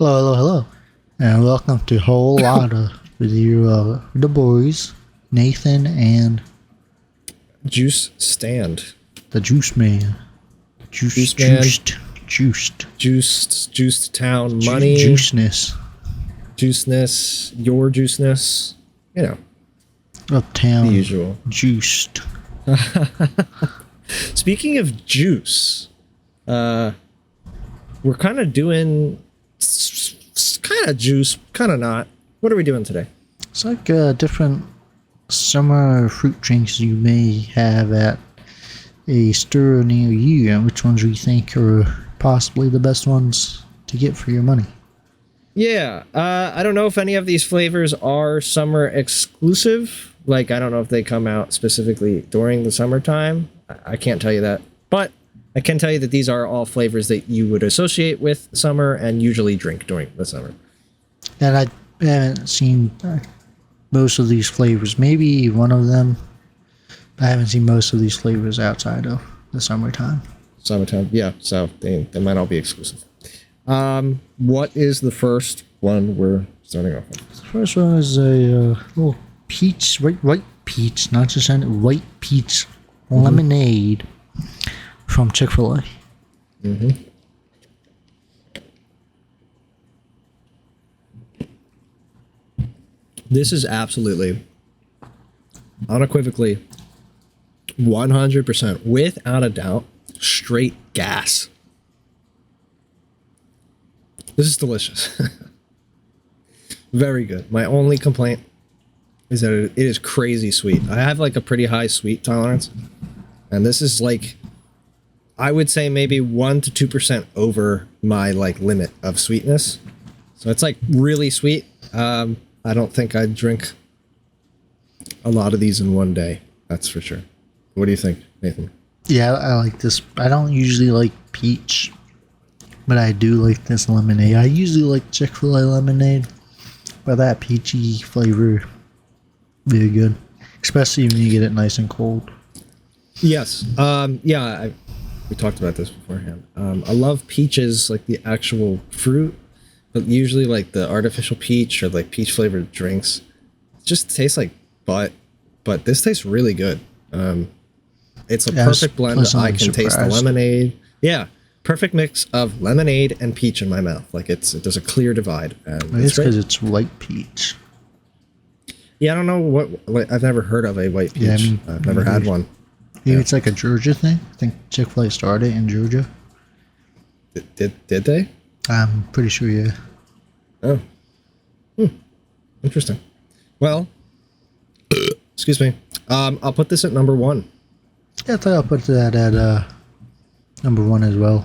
Hello, hello, hello, and welcome to Whole Lotta with you, the boys, Nathan and Juice stand. the Juice Man. Juice Man. Juiced. Juiced town money. Juiceness. Juiceness. Your juiceness. You know, Uptown. the usual. Juiced. Speaking of juice, we're kind of doing kind of juice, kind of not. What are we doing today? It's like different summer fruit drinks you may have at a store near you, and which ones we think are possibly the best ones to get for your money. Yeah, I don't know if any of these flavors are summer exclusive. Like, I don't know if they come out specifically during the summertime. I can't tell you that. But I can tell you that these are all flavors that you would associate with summer and usually drink during the summer. And I haven't seen most of these flavors. Maybe one of them. I haven't seen most of these flavors outside of the summertime. Summertime, yeah. So they might all be exclusive. What is the first one we're starting off with? The first one is a little peach, white peach, not just any white peach lemonade from Chick-fil-A. This is absolutely, unequivocally, 100%, without a doubt, straight gas. This is delicious. Very good. My only complaint is that it is crazy sweet. I have like a pretty high sweet tolerance, and this is like, I would say maybe 1 to 2% over my like limit of sweetness. So it's like really sweet. I don't think I'd drink a lot of these in one day. That's for sure. What do you think, Nathan? Yeah, I like this. I don't usually like peach, but I do like this lemonade. I usually like Chick-fil-A lemonade, but that peachy flavor, very good. Especially when you get it nice and cold. Yes. Yeah, we talked about this beforehand. I love peaches, like the actual fruit, but usually like the artificial peach or like peach flavored drinks just tastes like butt, but this tastes really good. It's a perfect blend. I can taste the lemonade. Yeah, perfect mix of lemonade and peach in my mouth. Like there's a clear divide. It's because it's white peach. Yeah, I don't know what. Like, I've never heard of a white peach. Yeah, I've never had one. Maybe it's like a Georgia thing. I think Chick-fil-A started in Georgia. Did they? I'm pretty sure, yeah. Oh. Interesting. Well, excuse me. I'll put this at number 1. Yeah, I thought I'll put that at number 1 as well.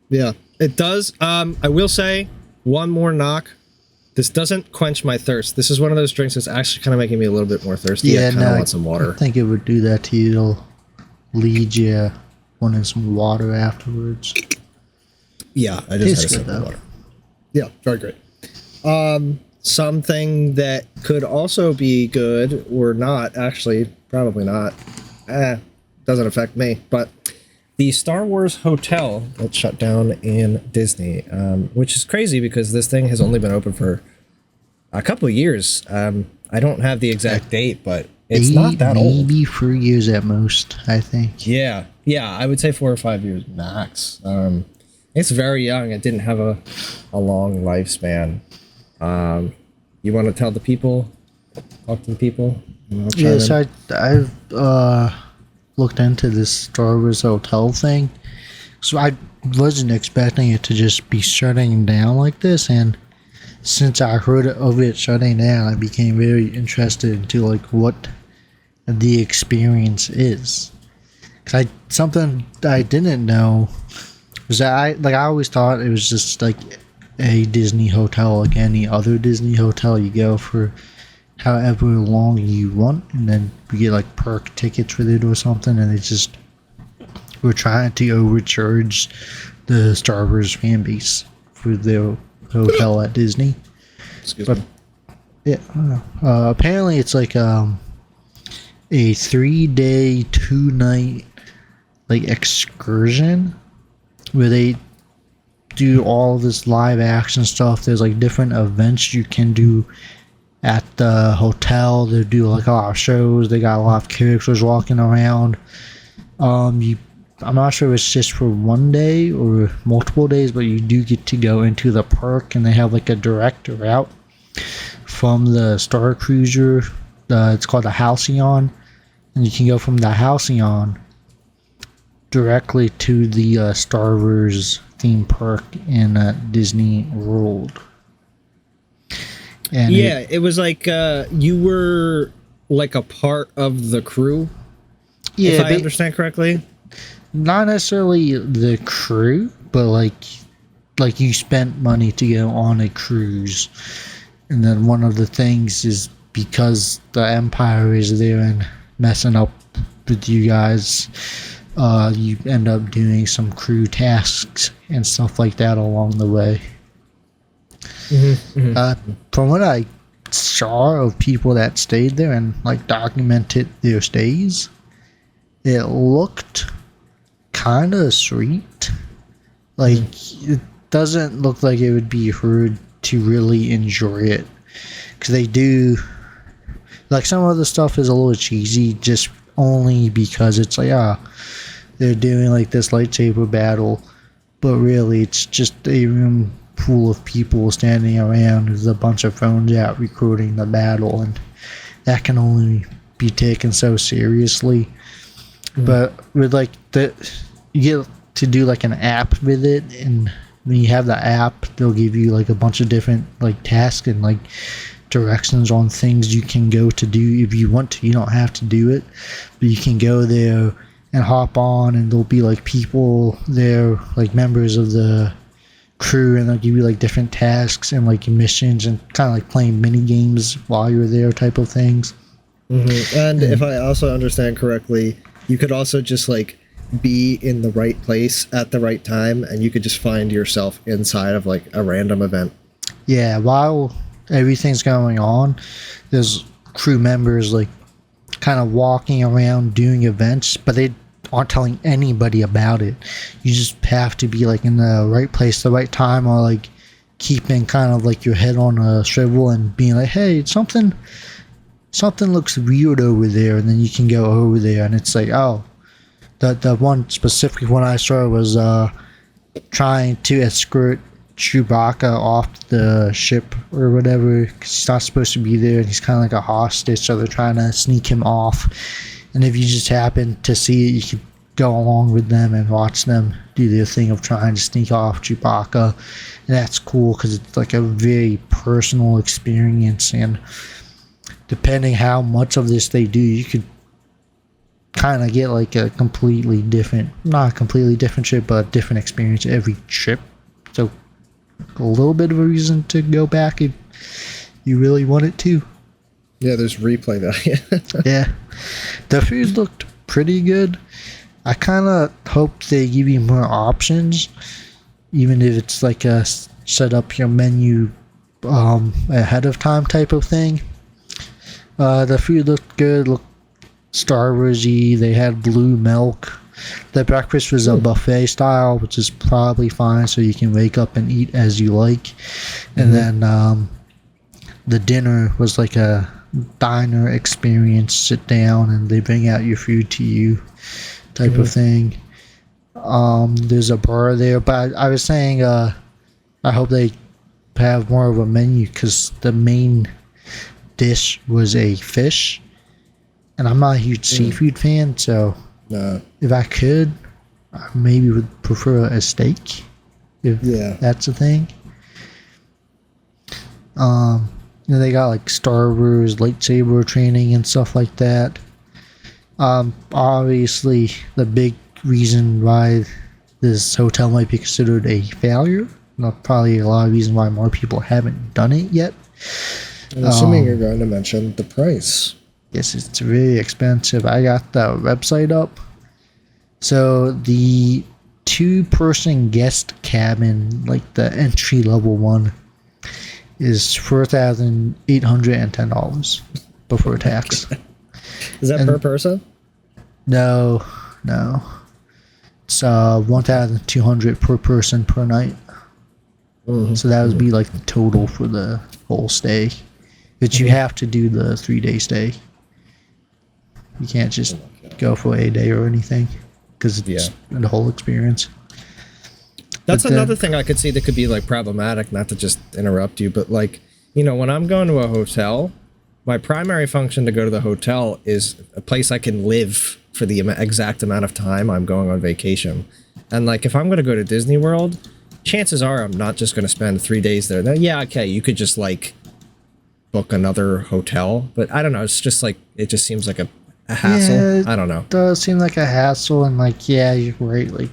Yeah, it does. I will say one more knock. This doesn't quench my thirst. This is one of those drinks that's actually kind of making me a little bit more thirsty. Yeah, I kind of want some water. I think it would do that to you. It'll lead you wanting some water afterwards. Yeah, I just had a sip of water. Yeah, very great. Something that could also be good or not, actually, probably not. Doesn't affect me, but the Star Wars hotel that shut down in Disney, which is crazy because this thing has only been open for a couple of years. I don't have the exact date, but it's not that old. Maybe 4 years at most, I think. Yeah, I would say 4 or 5 years max. It's very young. It didn't have a long lifespan. You want to tell the people? Talk to the people? Yes, I've looked into this Star Wars hotel thing. So I wasn't expecting it to just be shutting down like this, and since I heard of it shutting down, I became very interested into like what the experience is. Cause something I didn't know was that I always thought it was just like a Disney hotel, like any other Disney hotel. You go for however long you want, and then you get like perk tickets with it or something, and they just were trying to overcharge the Star Wars fan base for their hotel at Disney. Excuse me. Yeah, I don't know. Apparently it's like a 3-day, 2-night like excursion where they do all this live action stuff. There's like different events you can do at the hotel. They do like a lot of shows. They got a lot of characters walking around. I'm not sure if it's just for one day or multiple days, but you do get to go into the park, and they have like a direct route from the Star Cruiser. It's called the Halcyon, and you can go from the Halcyon directly to the Star Wars theme park in Disney World. And yeah, it was like you were like a part of the crew. Yeah, if I understand correctly. Not necessarily the crew, but like you spent money to go on a cruise, and then one of the things is because the Empire is there and messing up with you guys, you end up doing some crew tasks and stuff like that along the way. From what I saw of people that stayed there and like documented their stays, it looked kind of sweet. Like it doesn't look like it would be hard to really enjoy it, because they do like some of the stuff is a little cheesy just only because it's like they're doing like this lightsaber battle, but really it's just a room full of people standing around with a bunch of phones out recording the battle, and that can only be taken so seriously. But with like you get to do like an app with it, and when you have the app, they'll give you like a bunch of different like tasks and like directions on things you can go to do if you want to. You don't have to do it, but you can go there and hop on, and there'll be like people there, like members of the crew, and they'll give you like different tasks and like missions and kind of like playing mini games while you're there type of things. And if I also understand correctly, you could also just like be in the right place at the right time, and you could just find yourself inside of like a random event. Yeah, while everything's going on, there's crew members like kind of walking around doing events, but they aren't telling anybody about it. You just have to be like in the right place, the right time, or like keeping kind of like your head on a swivel and being like, hey, something looks weird over there, and then you can go over there, and it's like, oh, the one specific one I saw was trying to escort Chewbacca off the ship or whatever, because he's not supposed to be there, and he's kind of like a hostage, so they're trying to sneak him off. And if you just happen to see it, you could go along with them and watch them do their thing of trying to sneak off Chewbacca. And that's cool because it's like a very personal experience, and depending how much of this they do, you could kind of get like a completely different, not a completely different trip, but a different experience every trip. So a little bit of a reason to go back if you really wanted to. Yeah, there's replay value. Yeah. The food looked pretty good. I kind of hope they give you more options, even if it's like a set up your menu ahead of time type of thing. The food looked good, looked Star Wars-y. They had blue milk. The breakfast was a buffet style, which is probably fine, so you can wake up and eat as you like. And then the dinner was like a diner experience, sit down and they bring out your food to you type of thing. There's a bar there, but I was saying I hope they have more of a menu, because the main dish was a fish, and I'm not a huge seafood fan, so if I could, I maybe would prefer a steak, if that's a thing. They got like Star Wars lightsaber training and stuff like that. Obviously, the big reason why this hotel might be considered a failure, probably a lot of reasons why more people haven't done it yet. I'm assuming you're going to mention the price. Yes, it's very expensive. I got the website up. So the 2-person guest cabin, like the entry level one, is $4,810 before tax. Is that per person? No. It's $1,200 per person per night. So that would be like the total for the whole stay. But you have to do the 3-day stay. You can't just go for a day or anything because it's the whole experience. That's another thing I could see that could be like problematic, not to just interrupt you, but like, you know, when I'm going to a hotel, my primary function to go to the hotel is a place I can live for the exact amount of time I'm going on vacation. And like, if I'm going to go to Disney World, chances are I'm not just going to spend 3 days there. Now, yeah, okay, you could just like book another hotel, but I don't know. It's just like, it just seems like a hassle. Yeah, I don't know. It does seem like a hassle, and like, yeah, you're right. Like,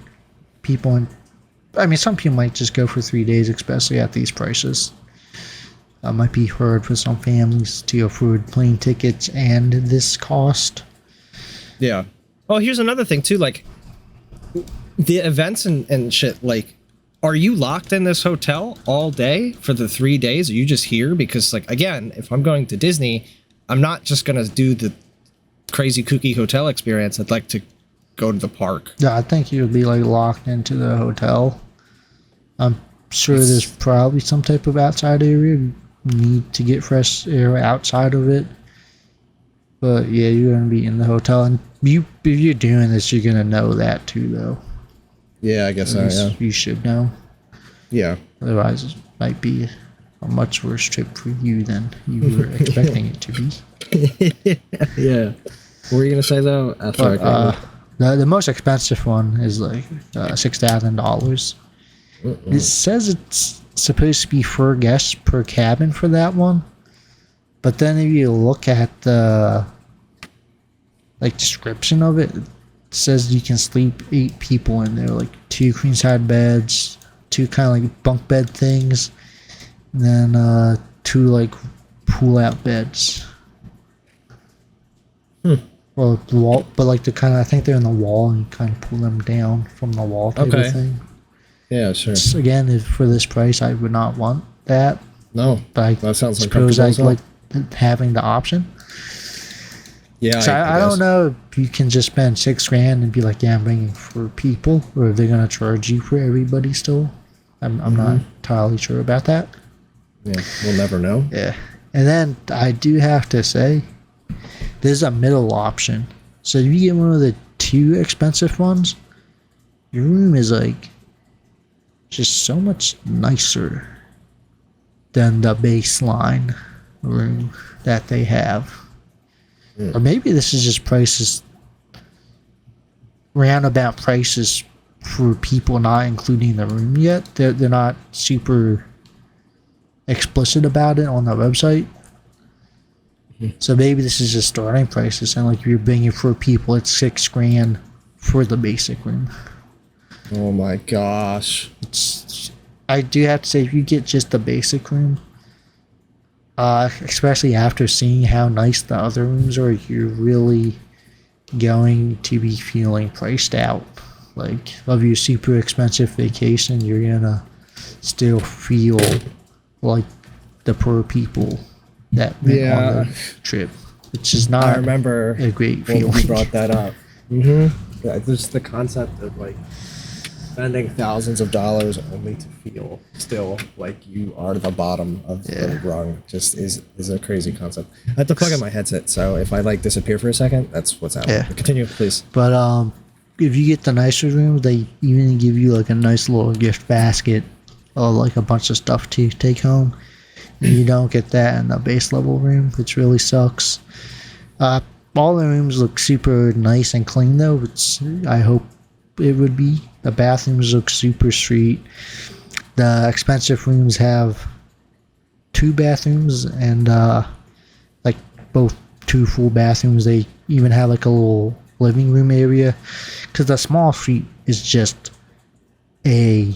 people, I mean, some people might just go for 3 days, especially at these prices. Might be hard for some families to afford plane tickets and this cost. Yeah. Oh, here's another thing too. Like, the events and shit, like, are you locked in this hotel all day for the 3 days? Are you just here? Because, like, again, if I'm going to Disney, I'm not just going to do the crazy kooky hotel experience. I'd like to go to the park. Yeah, I think you'll be like locked into the hotel. I'm sure there's probably some type of outside area. You need to get fresh air outside of it. But yeah, you're going to be in the hotel. And if you're doing this, you're going to know that too, though. Yeah, I guess so, yeah. You should know. Yeah. Otherwise, it might be a much worse trip for you than you were expecting it to be. Yeah. What were you going to say, though? The most expensive one is like $6,000. It says it's supposed to be 4 guests per cabin for that one. But then if you look at the like description of it, it says you can sleep 8 people in there, like 2 queen size beds, 2 kind of like bunk bed things, and then 2 like pull out beds. Well, the wall, but like the kind of, I think they're in the wall and you kind of pull them down from the wall type of thing. Yeah, sure. Again, if for this price, I would not want that. No, but that sounds suppose I uncomfortable. like having the option. Yeah, So I don't know if you can just spend $6,000 and be like, yeah, I'm bringing 4 people, or if they're gonna charge you for everybody still. I'm not entirely sure about that. Yeah, we'll never know. Yeah, and then I do have to say, there's a middle option. So if you get one of the 2 expensive ones, your room is like just so much nicer than the baseline room that they have. Or maybe this is just prices, roundabout prices for people not including the room yet. They're not super explicit about it on the website. So maybe this is just starting prices, and like if you're bringing 4 people, it's $6,000 for the basic room. Oh my gosh. I do have to say, if you get just the basic room, especially after seeing how nice the other rooms are, you're really going to be feeling priced out. Like, of your super expensive vacation, you're gonna still feel like the poor people that went on the trip, which is not, I remember a great when feeling. you brought that up. Yeah, just the concept of like spending thousands of dollars only to feel still like you are the bottom of the rung just is a crazy concept. I have to plug in my headset, so if I like disappear for a second, that's what's happening. Yeah. Continue, please. But if you get the nicer rooms, they even give you like a nice little gift basket or like a bunch of stuff to take home. You don't get that in the base level room, which really sucks. All the rooms look super nice and clean though, which I hope it would be. The bathrooms look super sweet. The expensive rooms have 2 bathrooms and like both 2 full bathrooms. They even have like a little living room area, because the small suite is just a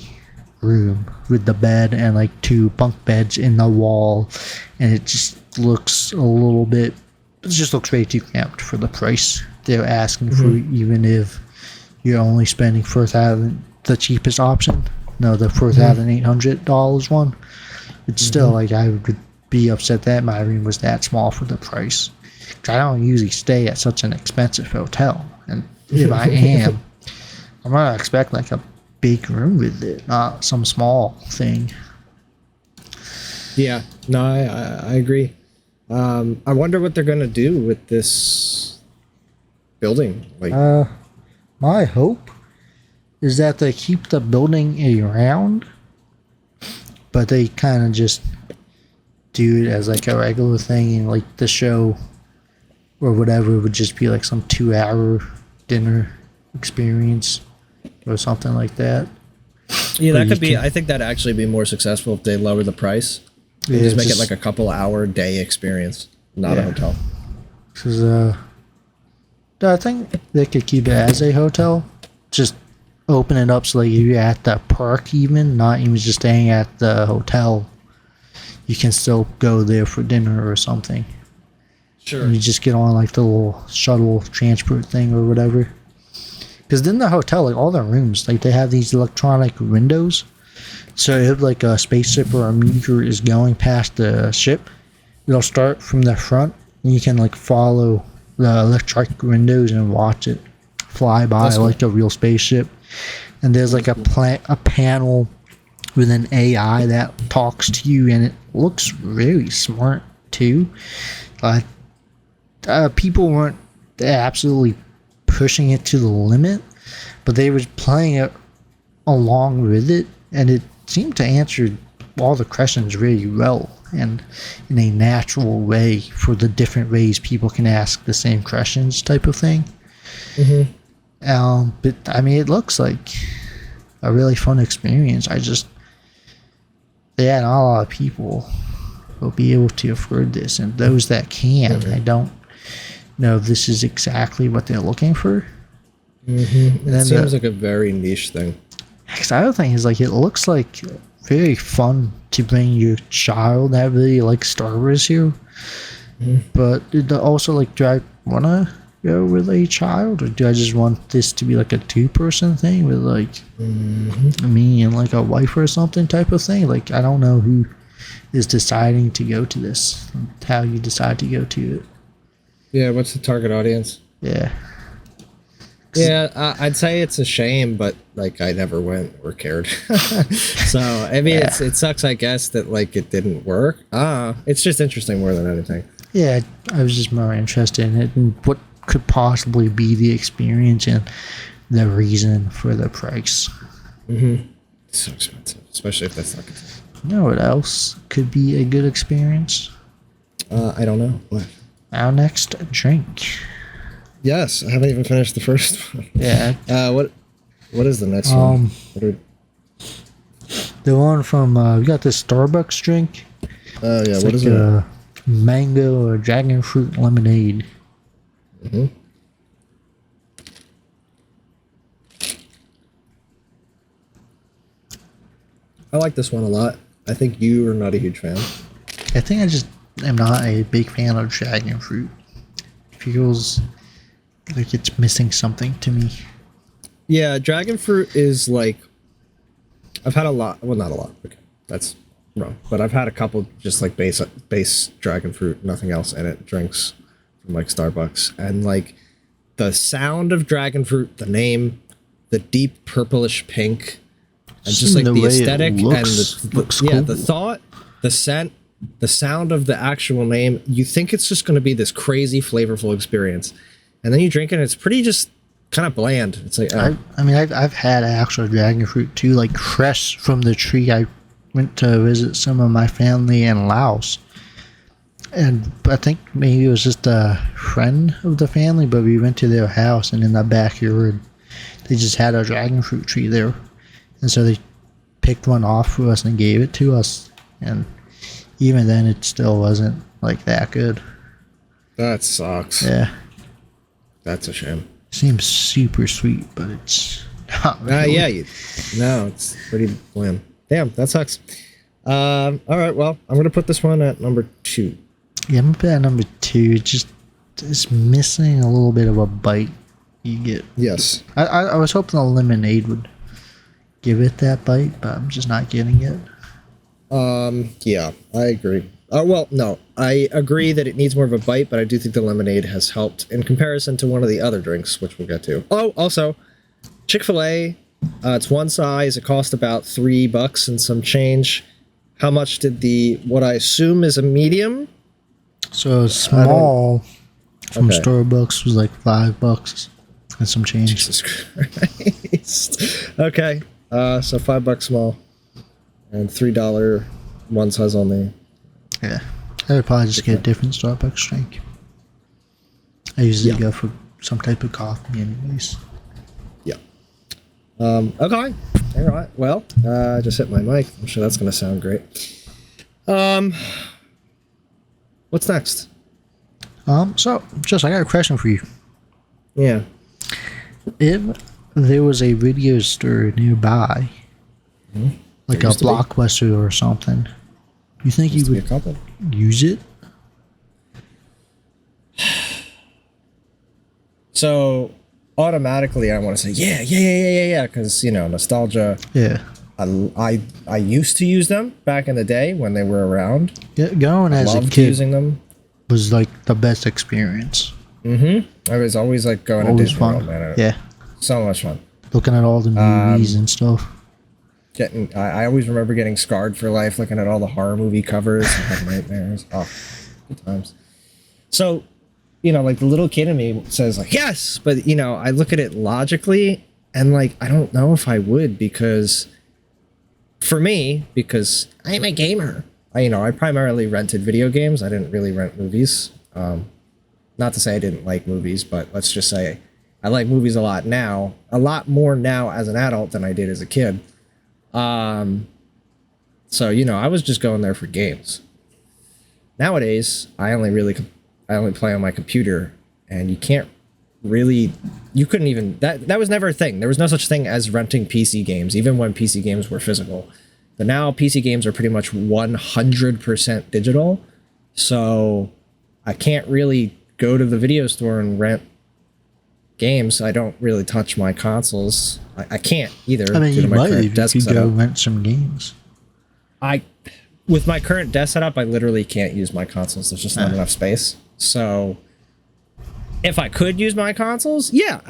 room with the bed and like 2 bunk beds in the wall, and it just looks a little bit, it just looks way too cramped for the price they're asking for, even if you're only spending $4,000, the cheapest option. No, the $4,800 one. It's still like, I would be upset that my room was that small for the price. 'Cause I don't usually stay at such an expensive hotel, and if I am, I'm gonna expect like a big room with it, not some small thing. Yeah, no, I agree. I wonder what they're gonna do with this building. Like, My hope is that they keep the building around, but they kind of just do it as like a regular thing, and like the show or whatever would just be like some 2 hour dinner experience or something like that. yeah, Or that you could be. can- I think that'd actually be more successful if they lower the price and Yeah, just make it just- like a couple hour day experience, not a Yeah. hotel. Cause I think they could keep it as a hotel. Just open it up so like if you're at the park, even not even just staying at the hotel, you can still go there for dinner or something. Sure. And you just get on like the little shuttle transport thing or whatever. Because in the hotel, like all the rooms, like they have these electronic windows. So if like a spaceship or a meteor is going past the ship, it'll start from the front, and you can like follow the electric windows and watch it fly by That's cool. like a real spaceship. And there's like a panel with an AI that talks to you, and it looks really smart too. Like people weren't absolutely pushing it to the limit, but they were playing it along with it, and it seemed to answer all the questions really well and in a natural way for the different ways people can ask the same questions type of thing. But I mean, it looks like a really fun experience. Not a lot of people will be able to afford this, and those that can, I don't know if this is exactly what they're looking for. It seems like a very niche thing. The other thing is, like, it looks like very fun to bring your child that really likes Star Wars here. But also, like, do I want to go with a child, or do I just want this to be like a 2-person thing with like me and like a wife or something type of thing? Like, I don't know who is deciding to go to this, how you decide to go to it. Yeah, what's the target audience? Yeah. Yeah, I'd say it's a shame, but like I never went or cared. So I mean, it sucks, I guess, that like it didn't work. It's just interesting more than anything. Yeah, I was just more interested in it and what could possibly be the experience and the reason for the price. It's so expensive, especially if that's not good. You know what else could be a good experience? I don't know. What? Our next drink. Yes, I haven't even finished the first one. Yeah. What is the next one? The one from we got this Starbucks drink. Oh yeah, It's what like is it? Mango or dragon fruit lemonade. I like this one a lot. I think you are not a huge fan. I think I just am not a big fan of dragon fruit. It feels like it's missing something to me. Yeah, dragon fruit is like I've had a lot. Well, not a lot. Okay, that's wrong. But I've had a couple just like base dragon fruit, nothing else in it. Drinks from like Starbucks, and like the sound of dragon fruit, the name, the deep purplish pink, and just like The the way it aesthetic and looks yeah, cool. the thought, the scent, the sound of the actual name. You think it's just going to be this crazy flavorful experience, and then you drink it, and it's pretty just kind of bland. It's like I've had actual dragon fruit too, like fresh from the tree. I went to visit some of my family in Laos, and I think maybe it was just a friend of the family, but we went to their house, and in the backyard they just had a dragon fruit tree there, and so they picked one off for us and gave it to us, and even then it still wasn't like that good. that sucks. Yeah, That's a shame. seems super sweet, but it's not really. Yeah, no, it's pretty bland. Damn, that sucks. All right, well, I'm gonna put this one at number 2. Yeah, I'm gonna put that number 2. It's missing a little bit of a bite you get. Yes. I was hoping the lemonade would give it that bite, but I'm just not getting it. Yeah, I agree. Well, no, I agree that it needs more of a bite, but I do think the lemonade has helped in comparison to one of the other drinks, which we'll get to. Oh, also, Chick-fil-A, it's one size. It cost about $3 and some change. How much did what I assume is a medium? So small from Okay. Starbucks was like $5 and some change. Jesus Christ. Okay. So $5 small and $3 one size only. Yeah, I would probably just get a different Starbucks drink. I usually go for some type of coffee, anyways. Yeah. Okay. All right. Well, I just hit my mic. I'm sure that's gonna sound great. What's next? So just I got a question for you. Yeah. If there was a video store nearby, like a used to be. Blockbuster or something, you think you Used to be a would couple. use it? So automatically, I want to say yeah, because nostalgia. Yeah. I used to use them back in the day when they were around. Going as a Loved kid using them. was like the best experience. I was always like going to Always Disney fun. World, man. Yeah. So much fun. Looking at all the movies and stuff. I always remember getting scarred for life looking at all the horror movie covers and having nightmares. Oh, good times. So, like the little kid in me says like, yes, but I look at it logically and like, I don't know if I would because I'm a gamer. I primarily rented video games. I didn't really rent movies. Not to say I didn't like movies, but let's just say I like movies a lot more now as an adult than I did as a kid. So I was just going there for games. Nowadays, I only play on my computer, and you couldn't even that was never a thing. There was no such thing as renting PC games, even when PC games were physical. But now PC games are pretty much 100% digital, so I can't really go to the video store and rent games. I don't really touch my consoles. I can't either. I mean, due to you my might current if desk you could go setup. rent some games. With my current desk setup, I literally can't use my consoles. There's just not enough space. So if I could use my consoles, yeah,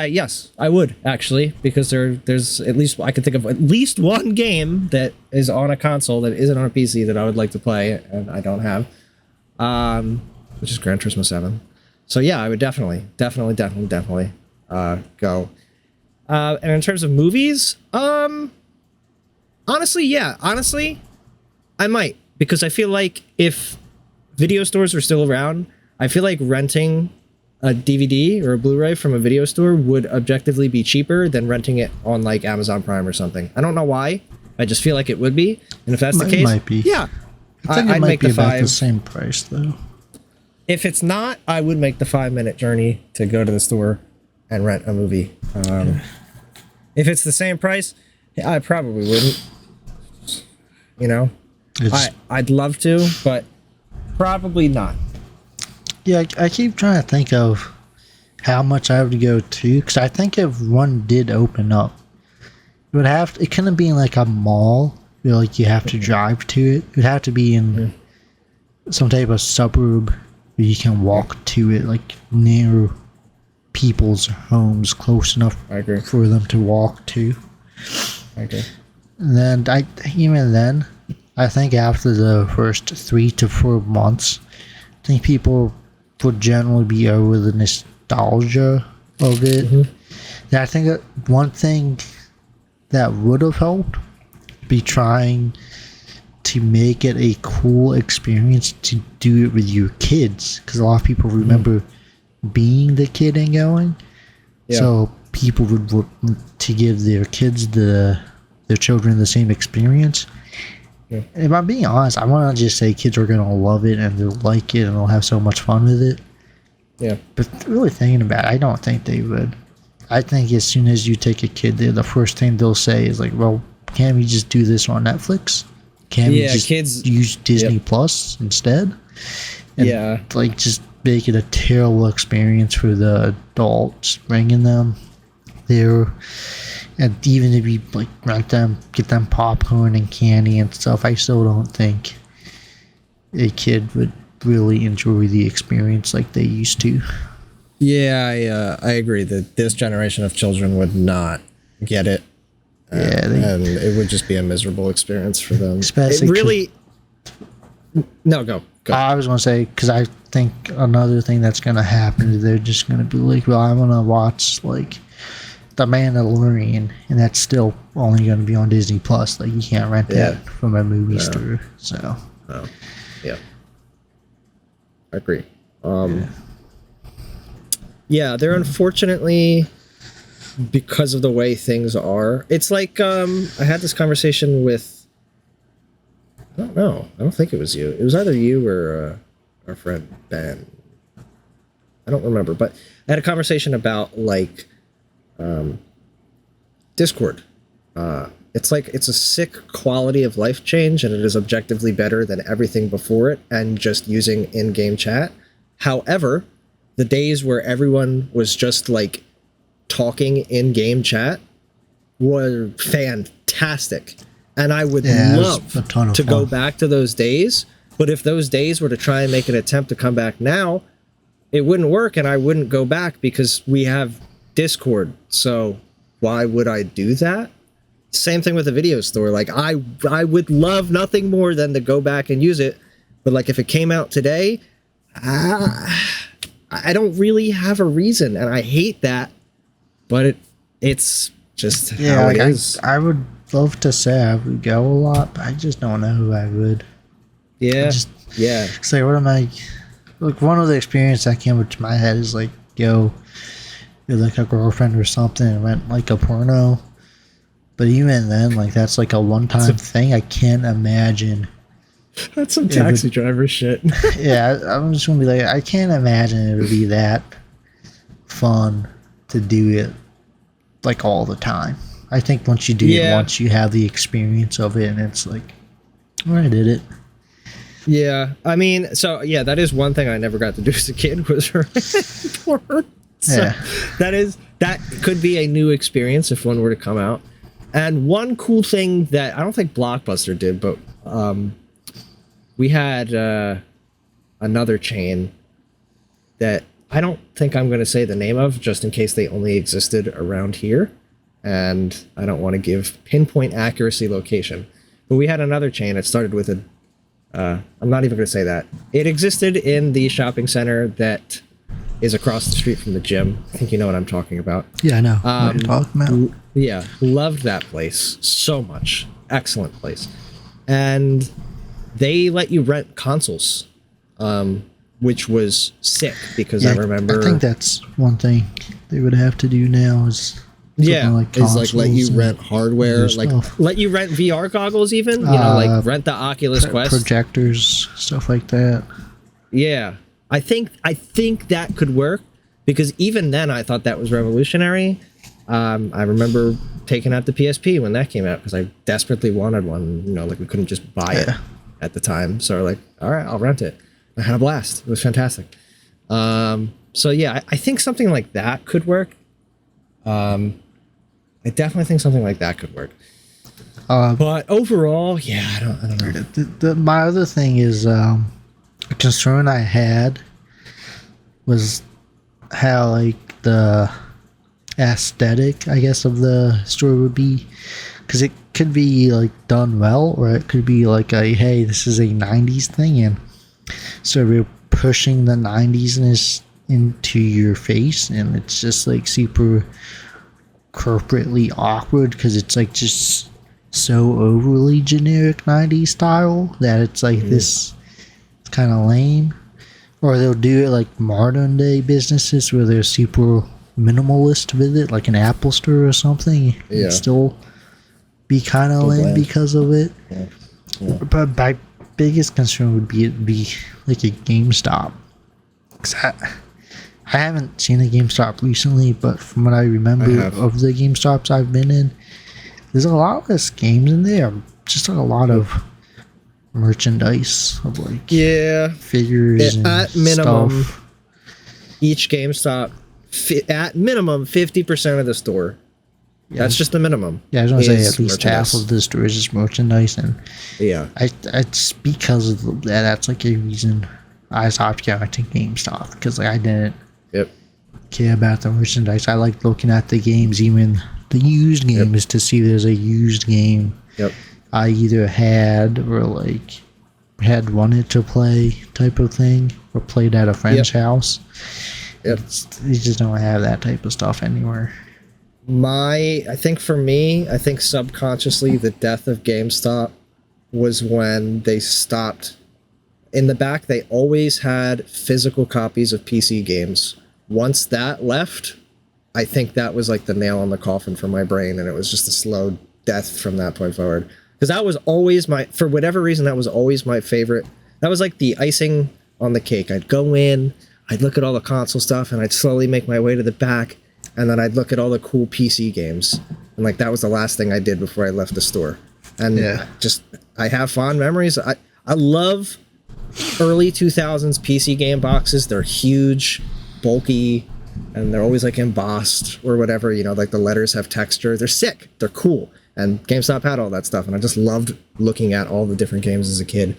yes, I would actually, because there's at least I can think of at least one game that is on a console that isn't on a PC that I would like to play and I don't have, which is Gran Turismo 7. So yeah, I would definitely go. And in terms of movies, honestly, I might, because I feel like if video stores were still around, I feel like renting a DVD or a Blu-ray from a video store would objectively be cheaper than renting it on like Amazon Prime or something. I don't know why. I just feel like it would be. And if that's the It case, might be. yeah. I think it I'd might make be the about the five. same price though. If it's not, I would make the 5-minute journey to go to the store and rent a movie. If it's the same price, I probably wouldn't. I'd love to, but probably not. Yeah, I keep trying to think of how much I would go to, because I think if one did open up, it couldn't be in like a mall where like you have to drive to it. It would have to be in some type of suburb where you can walk to it, like near people's homes, close enough I agree. for them to walk to. I agree. And then I think after the first 3 to 4 months, I think people would generally be over the nostalgia of it. And I think that one thing that would have helped be trying to make it a cool experience to do it with your kids, because a lot of people remember being the kid and going. Yeah. So people would want to give their children the same experience. Yeah. If I'm being honest, I want to just say kids are gonna love it and they'll like it and they'll have so much fun with it. Yeah. But really thinking about it, I don't think they would. I think as soon as you take a kid there, the first thing they'll say is like, "Well, can't we just do this on Netflix? Can't we just kids use Disney Plus instead?" And like just make it a terrible experience for the adults bringing them there. And even if you like rent them, get them popcorn and candy and stuff, I still don't think a kid would really enjoy the experience like they used to. Yeah, I agree that this generation of children would not get it. Yeah, and it would just be a miserable experience for them. Especially it really. No, go. I was gonna say, because I think another thing that's gonna happen is they're just gonna be like, well, I'm gonna watch like The Mandalorian, and that's still only gonna be on Disney Plus. Like you can't rent that from a movie store. So, yeah, I agree. Yeah, they're unfortunately, because of the way things are. It's like I had this conversation with. I don't know. I don't think it was you. It was either you or our friend Ben. I don't remember, but I had a conversation about like Discord. It's like it's a sick quality of life change, and it is objectively better than everything before it, and just using in-game chat. However, the days where everyone was just like talking in-game chat were fantastic. And I would love to go back to those days. But if those days were to try and make an attempt to come back now, it wouldn't work, and I wouldn't go back because we have Discord. So why would I do that? Same thing with the video store. Like I would love nothing more than to go back and use it. But like if it came out today, I don't really have a reason, and I hate that. But it's just how it is. I would love to say I would go a lot, but I just don't know who I would. Yeah. Say, what am I? Like, one of the experiences that came into my head is like, you're like a girlfriend or something and rent like a porno. But even then, like, that's like a one-time thing. I can't imagine. That's some taxi driver shit. Yeah, I'm just gonna be like, I can't imagine it would be that fun to do it like all the time. I think once you do it once, you have the experience of it, and it's like, oh, I did it. Yeah, I mean, so yeah, that is one thing I never got to do as a kid was porn. So that could be a new experience if one were to come out. And one cool thing that I don't think Blockbuster did, but we had another chain that I don't think I'm going to say the name of, just in case they only existed around here. And I don't want to give pinpoint accuracy location. But we had another chain. It started with I'm not even going to say that. It existed in the shopping center that is across the street from the gym. I think you know what I'm talking about. Yeah, I know what you're talking about. Yeah, loved that place so much. Excellent place. And they let you rent consoles, which was sick because I remember... I think that's one thing they would have to do now is... is like let you rent hardware, like let you rent VR goggles even, like rent the Oculus Quest. Projectors, stuff like that. Yeah. I think that could work because even then I thought that was revolutionary. I remember taking out the PSP when that came out because I desperately wanted one, like we couldn't just buy it at the time. So we're like, all right, I'll rent it. I had a blast. It was fantastic. So yeah, I think something like that could work. I definitely think something like that could work. But overall, yeah, I don't know. My other thing is a concern I had was how like the aesthetic, I guess, of the store would be, because it could be like done well, or it could be like a hey, this is a 90s thing, and so we're pushing the 90s into your face, and it's just like super corporately awkward because it's like just so overly generic 90s style that it's like this, it's kind of lame. Or they'll do it like modern day businesses where they're super minimalist with it, like an Apple store or something. It'd still be kind of lame because of it. But my biggest concern would be it'd be like a GameStop, because I haven't seen a GameStop recently, but from what I remember of the GameStops I've been in, there's a lot less games in there. Just like a lot of merchandise of like figures and at minimum stuff. Each GameStop at minimum 50% of the store. That's just the minimum. Yeah, I was gonna say at least half of the store is just merchandise, and it's because of that. That's like a reason I stopped going to GameStop, because like I didn't care about the merchandise. I liked looking at the games, even the used games to see if there's a used game Yep. I either had or like had wanted to play type of thing, or played at a friend's house. Yep. You just don't have that type of stuff anywhere. I think for me, I think subconsciously the death of GameStop was when they stopped. In the back, they always had physical copies of PC games. Once that left, I think that was like the nail on the coffin for my brain, and it was just a slow death from that point forward. Because that was always for whatever reason, that was always my favorite. That was like the icing on the cake. I'd go in, I'd look at all the console stuff, and I'd slowly make my way to the back, and then I'd look at all the cool PC games. And like that was the last thing I did before I left the store. And I have fond memories. I love early 2000s PC game boxes. They're huge, bulky, and they're always like embossed or whatever, you know, like the letters have texture. They're sick. They're cool. And GameStop had all that stuff, and I just loved looking at all the different games as a kid.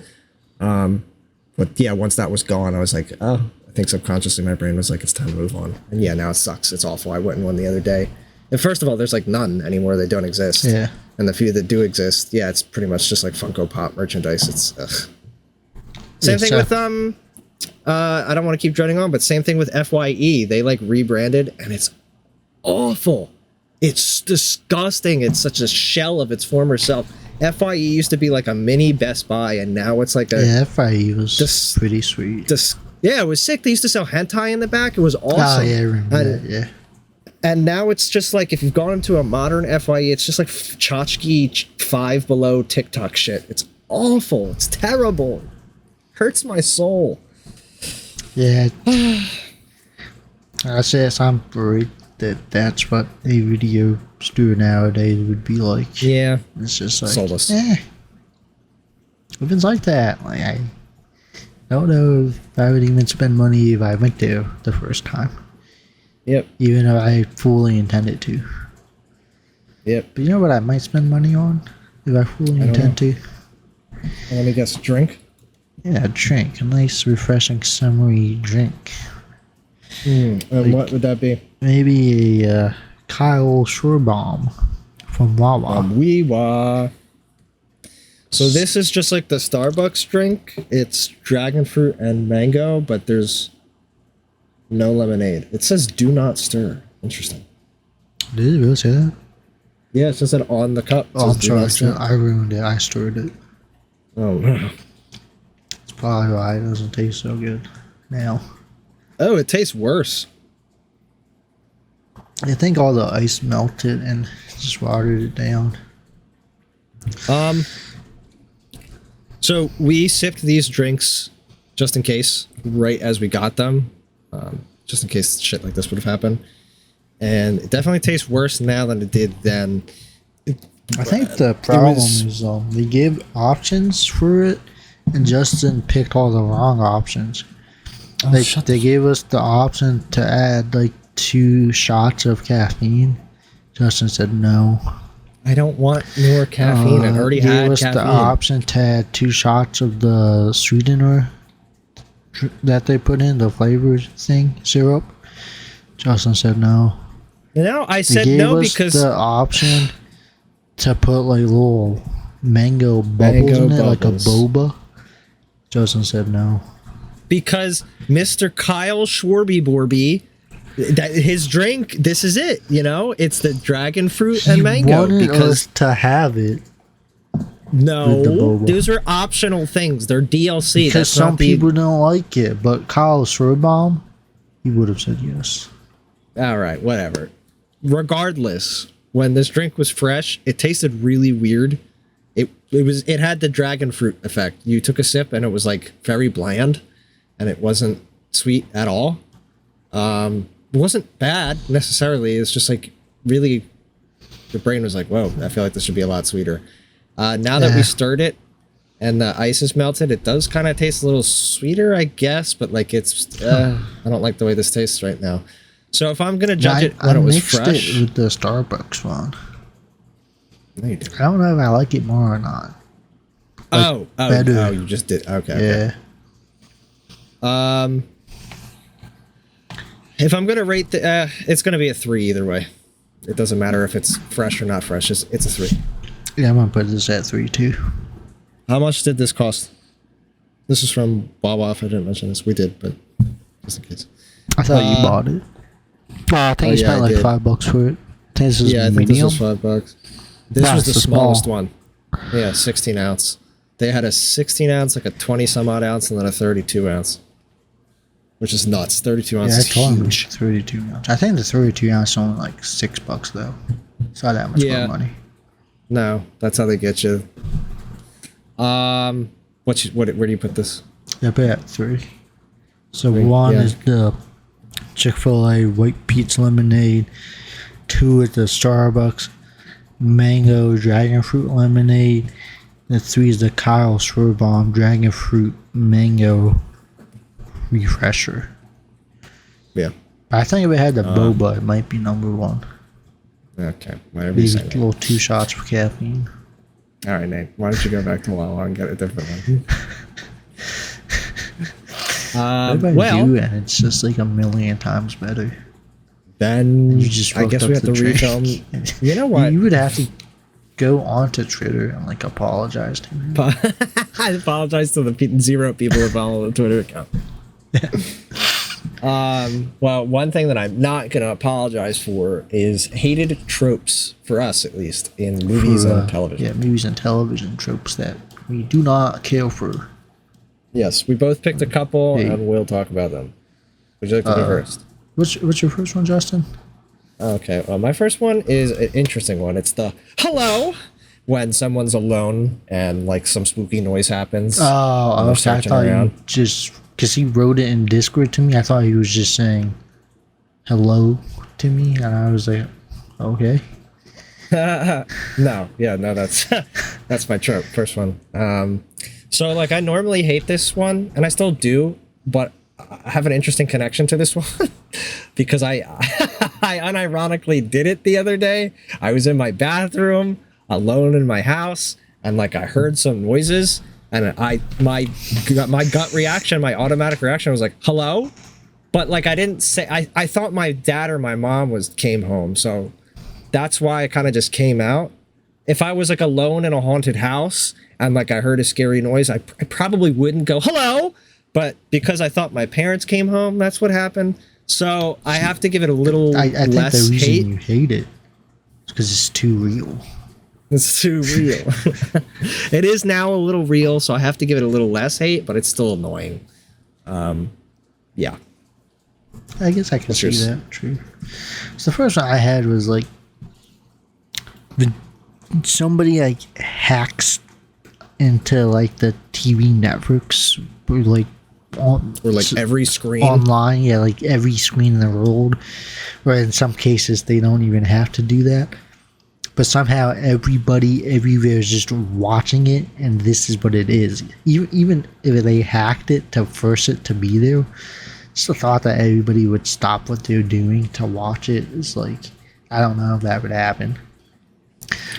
But yeah, once that was gone, I was like, oh, I think subconsciously my brain was like, it's time to move on. And yeah, now it sucks. It's awful. I went in one the other day. And first of all, there's like none anymore. They don't exist. Yeah. And the few that do exist, yeah, it's pretty much just like Funko Pop merchandise. It's same thing with I don't want to keep dreading on, but same thing with FYE. They like rebranded, and it's awful. It's disgusting. It's such a shell of its former self. FYE used to be like a mini Best Buy, and now it's like a FYE was pretty sweet. Yeah, it was sick. They used to sell hentai in the back. It was awesome. Oh yeah, I remember that. Yeah. And now it's just like, if you've gone into a modern FYE, it's just like tchotchke Five Below TikTok shit. It's awful. It's terrible. Hurts my soul. Yeah. I guess I'm worried that that's what a video store nowadays would be like. Yeah. It's just like, soulless. If it's like that, like I don't know if I would even spend money if I went there the first time. Yep. Even if I fully intended to. Yep. But you know what I might spend money on if I fully intend to? Let me guess. Drink? Yeah, a drink. A nice, refreshing, summery drink. And what would that be? Maybe a Kyle Schwarbaum from Wawa. Weewa. So this is just like the Starbucks drink. It's dragon fruit and mango, but there's no lemonade. It says do not stir. Interesting. Did it really say that? Yeah, it says that on the cup. Oh, I'm sorry. I ruined it. I stirred it. Oh, no. It's probably why it doesn't taste so good now. Oh, it tastes worse. I think all the ice melted and just watered it down. So we sipped these drinks just in case, right as we got them, just in case shit like this would have happened. And it definitely tastes worse now than it did then. I think the problem is they gave options for it, and Justin picked all the wrong options. They gave us the option to add like 2 shots of caffeine. Justin said no. I don't want more caffeine. I already had gave us the option to add 2 shots of the sweetener that they put in, the flavor thing, syrup. Justin said no. No, I said no because the option to put like little mango bubbles in it, like a boba. Justin said no. Because Mr. Kyle Schwarby, that his drink, this is it, you know? It's the dragon fruit and mango. Because us to have it. No, those are optional things. They're DLC. Because some people don't like it, but Kyle Schwarbaum, he would have said yes. All right, whatever. Regardless, when this drink was fresh, it tasted really weird. It had the dragon fruit effect. You took a sip and it was like very bland, and it wasn't sweet at all. It wasn't bad necessarily. It's just like really, the brain was like, whoa, I feel like this should be a lot sweeter. Now that we stirred it and the ice is melted, it does kind of taste a little sweeter, I guess, but like it's, I don't like the way this tastes right now. So if I'm going to judge it when it was fresh. I mixed it with the Starbucks one. No, you didn't. I don't know if I like it more or not. Oh, you just did. Okay. Yeah. If I'm going to rate it's going to be a 3 either way. It doesn't matter if it's fresh or not fresh. It's a 3. Yeah, I'm gonna put this at 3 too. How much did this cost? This is from Wawa. If I didn't mention this, we did, but just in case. I thought you bought it. I think you spent like $5 for it. I think this is I think this was $5. This was the smallest one. Yeah, 16 ounce. They had a 16 ounce, like a 20 some odd ounce, and then a 32 ounce, which is nuts. 32 ounce is huge. 32 ounce. I think the 32 ounce is only like $6 though. It's not that much more money. No, that's how they get you. Where do you put this? Yeah, put it at 3. So 1 is the Chick-fil-A white peach lemonade. 2 is the Starbucks mango dragon fruit lemonade. The 3 is the Kyle Schwarbaum dragon fruit mango refresher. Yeah. I think if it had the boba, it might be number 1. Okay. Whatever you say. Little 2 shots for caffeine. All right, Nate. Why don't you go back to Wawa and get a different one? Do, and it's just like a million times better. Then you just I guess we have to retell them. You know what? You would have to go onto Twitter and like apologize to me. I apologize to the 0 people who follow the Twitter account. Well, one thing that I'm not going to apologize for is hated tropes, for us at least, in movies and television. Yeah, movies and television tropes that we do not care for. Yes, we both picked a couple, and we'll talk about them. Would you like to go first? What's your first one, Justin? Okay, well, my first one is an interesting one. It's the hello when someone's alone and like some spooky noise happens. Oh, okay. I thought you just because he wrote it in Discord to me. I thought he was just saying hello to me, and I was like, okay. No, that's my trope. First one. So like I normally hate this one, and I still do, but I have an interesting connection to this one because I unironically did it the other day. I was in my bathroom alone in my house, and like I heard some noises, and my gut reaction, my automatic reaction was like hello, but like I didn't say. I thought my dad or my mom came home, so that's why it kind of just came out. If I was like alone in a haunted house and like I heard a scary noise, I probably wouldn't go hello. But because I thought my parents came home, that's what happened. So I have to give it a little less hate. I think the reason you hate it is because it's too real. It's too real. It is now a little real, so I have to give it a little less hate, but it's still annoying. Yeah. I guess I can see that. True. So the first one I had was like somebody like hacks into like the TV networks or like every screen online, like every screen in the world, or in some cases they don't even have to do that, but somehow everybody everywhere is just watching it, and this is what it is. Even if they hacked it to force it to be there, just the thought that everybody would stop what they're doing to watch it is like, I don't know if that would happen.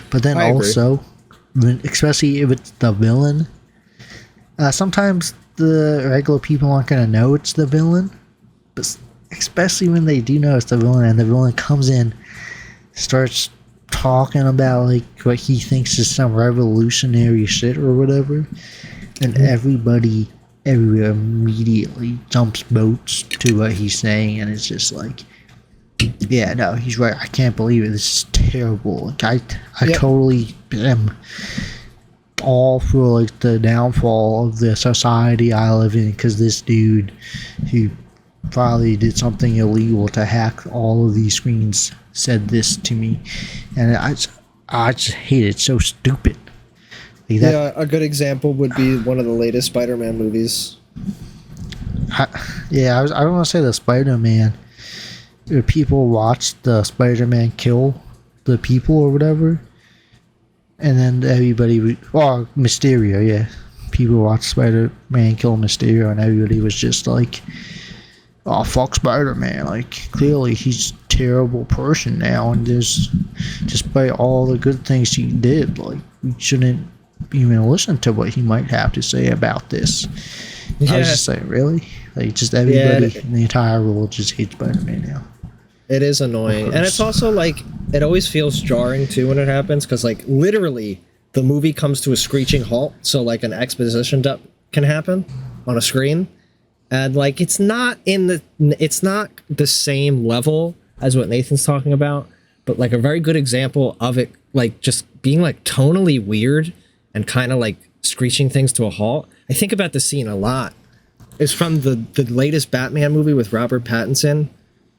But then also, especially if it's the villain, sometimes the regular people aren't going to know it's the villain, but especially when they do know it's the villain, and the villain comes in, starts talking about like what he thinks is some revolutionary shit or whatever, and everybody everywhere immediately jumps boats to what he's saying, and it's just like, yeah, no, he's right. I can't believe it. This is terrible. Like I totally am all for like the downfall of the society I live in because this dude who probably did something illegal to hack all of these screens said this to me, and I just hate it. It's so stupid. Like a good example would be one of the latest Spider-Man movies. I don't want to say the Spider-Man. People watch the Spider-Man kill the people or whatever, and then everybody Mysterio, yeah, people watch Spider-Man kill Mysterio, and everybody was just like, oh, fuck Spider-Man, like clearly he's a terrible person now, and there's, despite all the good things he did, like we shouldn't even listen to what he might have to say about this. I was just like, really? Like just everybody in the entire world just hates Spider-Man now. It is annoying, and it's also like it always feels jarring too when it happens, because like literally the movie comes to a screeching halt, so like an exposition dump can happen on a screen, and like it's not the same level as what Nathan's talking about, but like a very good example of it, like just being like tonally weird and kind of like screeching things to a halt. I think about the scene a lot. It's from the latest Batman movie with Robert Pattinson,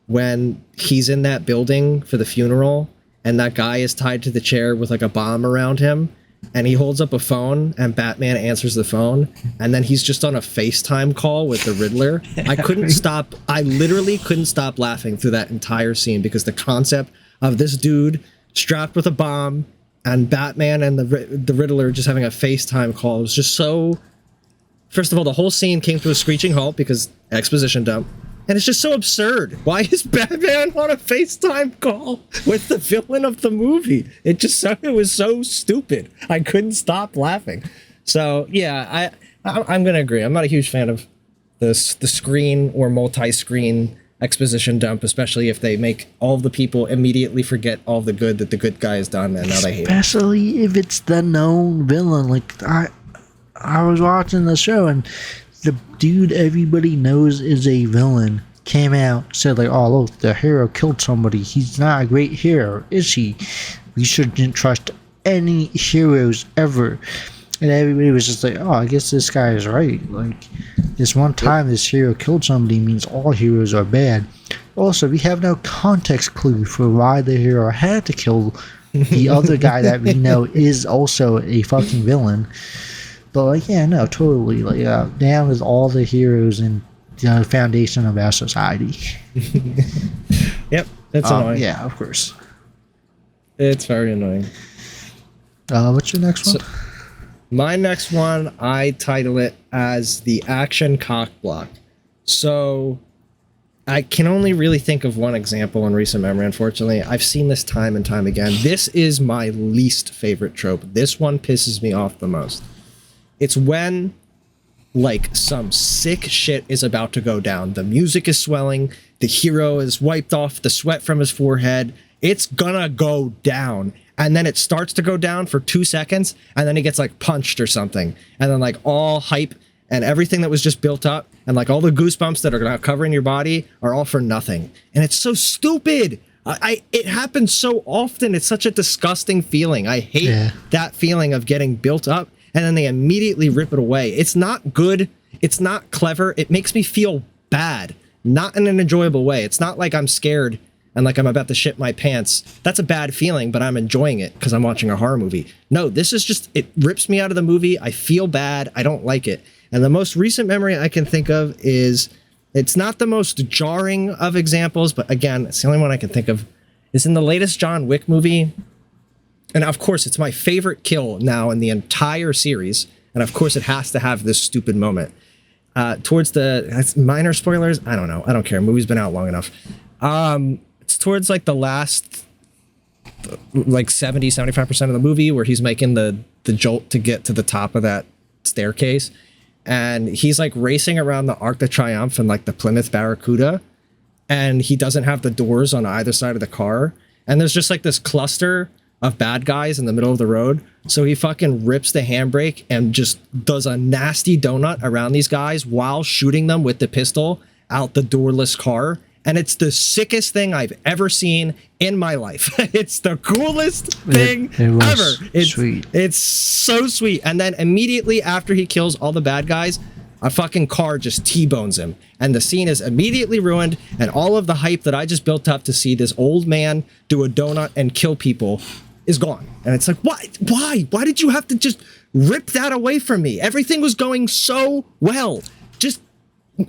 when he's in that building for the funeral and that guy is tied to the chair with like a bomb around him, and he holds up a phone and Batman answers the phone, and then he's just on a FaceTime call with the Riddler. I literally couldn't stop laughing through that entire scene, because the concept of this dude strapped with a bomb and Batman and the Riddler just having a FaceTime call was just so... First of all, the whole scene came to a screeching halt because exposition dump. And it's just so absurd. Why is Batman on a FaceTime call with the villain of the movie? It was so stupid. I couldn't stop laughing. So yeah, I'm gonna agree. I'm not a huge fan of the screen or multi-screen exposition dump, especially if they make all of the people immediately forget all the good that the good guy has done, and now they hate it. Especially if it's the known villain. Like I was watching the show, and the dude everybody knows is a villain came out, said like, oh look, the hero killed somebody, he's not a great hero, is he? We shouldn't trust any heroes ever. And everybody was just like, oh, I guess this guy is right. Like, this one time this hero killed somebody means all heroes are bad. Also, we have no context clue for why the hero had to kill the other guy that we know is also a fucking villain. But like, yeah, no, totally. Like, down with all the heroes and the foundation of our society. Yep, that's annoying. Yeah, of course. It's very annoying. What's your next one? So, my next one, I title it as the action cock block. So I can only really think of one example in recent memory, unfortunately. I've seen this time and time again. This is my least favorite trope. This one pisses me off the most. It's when, like, some sick shit is about to go down. The music is swelling. The hero has wiped off the sweat from his forehead. It's gonna go down. And then it starts to go down for 2 seconds, and then he gets, like, punched or something. And then, like, all hype and everything that was just built up, and, like, all the goosebumps that are covering your body are all for nothing. And it's so stupid. It happens so often. It's such a disgusting feeling. I hate that feeling of getting built up, and then they immediately rip it away. It's not good. It's not clever. It makes me feel bad, not in an enjoyable way. It's not like I'm scared and like I'm about to shit my pants. That's a bad feeling, but I'm enjoying it because I'm watching a horror movie. No, this is just, it rips me out of the movie. I feel bad. I don't like it. And the most recent memory I can think of is, it's not the most jarring of examples, but again, it's the only one I can think of, is in the latest John Wick movie. And of course, it's my favorite kill now in the entire series. And of course, it has to have this stupid moment. Towards the minor spoilers, I don't know. I don't care. Movie's been out long enough. It's towards like the last, like 70-75% of the movie, where he's making the jolt to get to the top of that staircase. And he's like racing around the Arc de Triomphe and like the Plymouth Barracuda. And he doesn't have the doors on either side of the car. And there's just like this cluster of bad guys in the middle of the road. So he fucking rips the handbrake and just does a nasty donut around these guys while shooting them with the pistol out the doorless car. And it's the sickest thing I've ever seen in my life. It's the coolest thing ever. It's sweet. It's so sweet. And then immediately after he kills all the bad guys, a fucking car just T-bones him. And the scene is immediately ruined. And all of the hype that I just built up to see this old man do a donut and kill people is gone. And it's like, why? Why did you have to just rip that away from me? Everything was going so well. Just,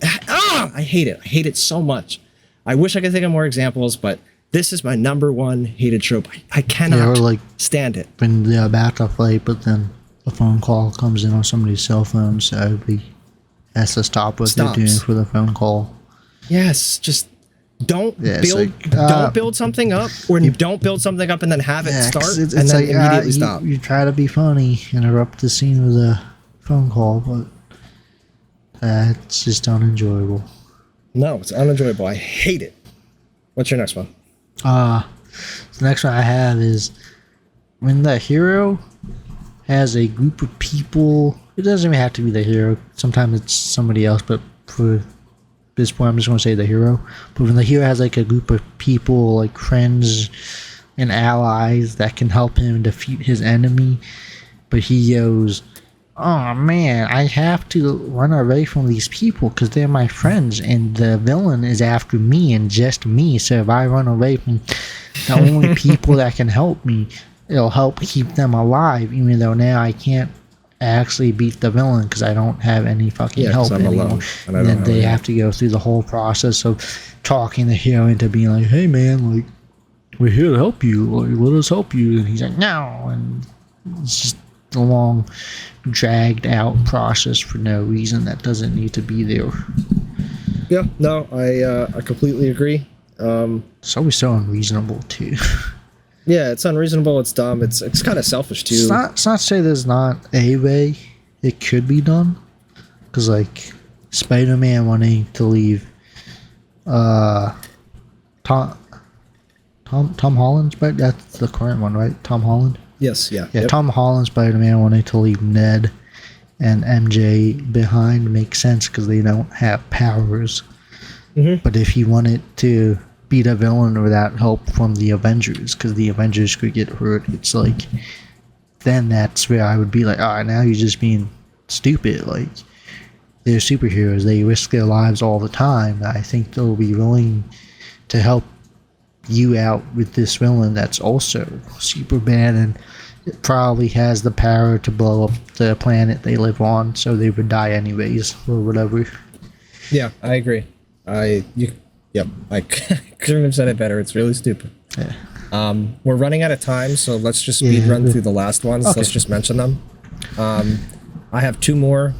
I hate it. I hate it so much. I wish I could think of more examples, but this is my number one hated trope. I cannot stand it. When they're about to fight, but then a phone call comes in on somebody's cell phone, so everybody has to stop what they're doing for the phone call. Yes, just don't build something up, or don't build something up and then have it start and then like, immediately stop. You try to be funny, interrupt the scene with a phone call, but it's just unenjoyable. No, it's unenjoyable. I hate it. What's your next one? The next one I have is when the hero has a group of people. It doesn't even have to be the hero. Sometimes it's somebody else, but for this point, I'm just going to say the hero. But when the hero has like a group of people, like friends and allies that can help him defeat his enemy, but he goes, oh man, I have to run away from these people because they're my friends, and the villain is after me and just me. So if I run away from the only people that can help me, it'll help keep them alive, even though now I can't actually beat the villain because I don't have any fucking help I'm anymore. alone, and then they have to go through the whole process of talking the hero into being like, hey man, like, we're here to help you, like, let us help you. And he's like, no. And it's just a long, dragged out process for no reason that doesn't need to be there. Yeah, no, I completely agree. It's always so unreasonable too. Yeah, it's unreasonable. It's dumb. It's kind of selfish too. It's not to say there's not a way it could be done, because like Spider-Man wanting to leave, Tom Holland's, but that's the current one, right? Tom Holland. Yes. Yeah. Yeah. Yep. Tom Holland Spider-Man wanting to leave Ned and MJ behind makes sense because they don't have powers. Mm-hmm. But if he wanted to beat a villain without help from the Avengers, because the Avengers could get hurt, it's like, then that's where I would be like, all right, now you're just being stupid. Like, they're superheroes, they risk their lives all the time. I think they'll be willing to help you out with this villain that's also super bad, and it probably has the power to blow up the planet they live on, so they would die anyways or whatever. Yeah, I agree. Yep, I couldn't have said it better. It's really stupid. Yeah. We're running out of time, so let's just speed run through the last ones. Okay. Let's just mention them. I have two more.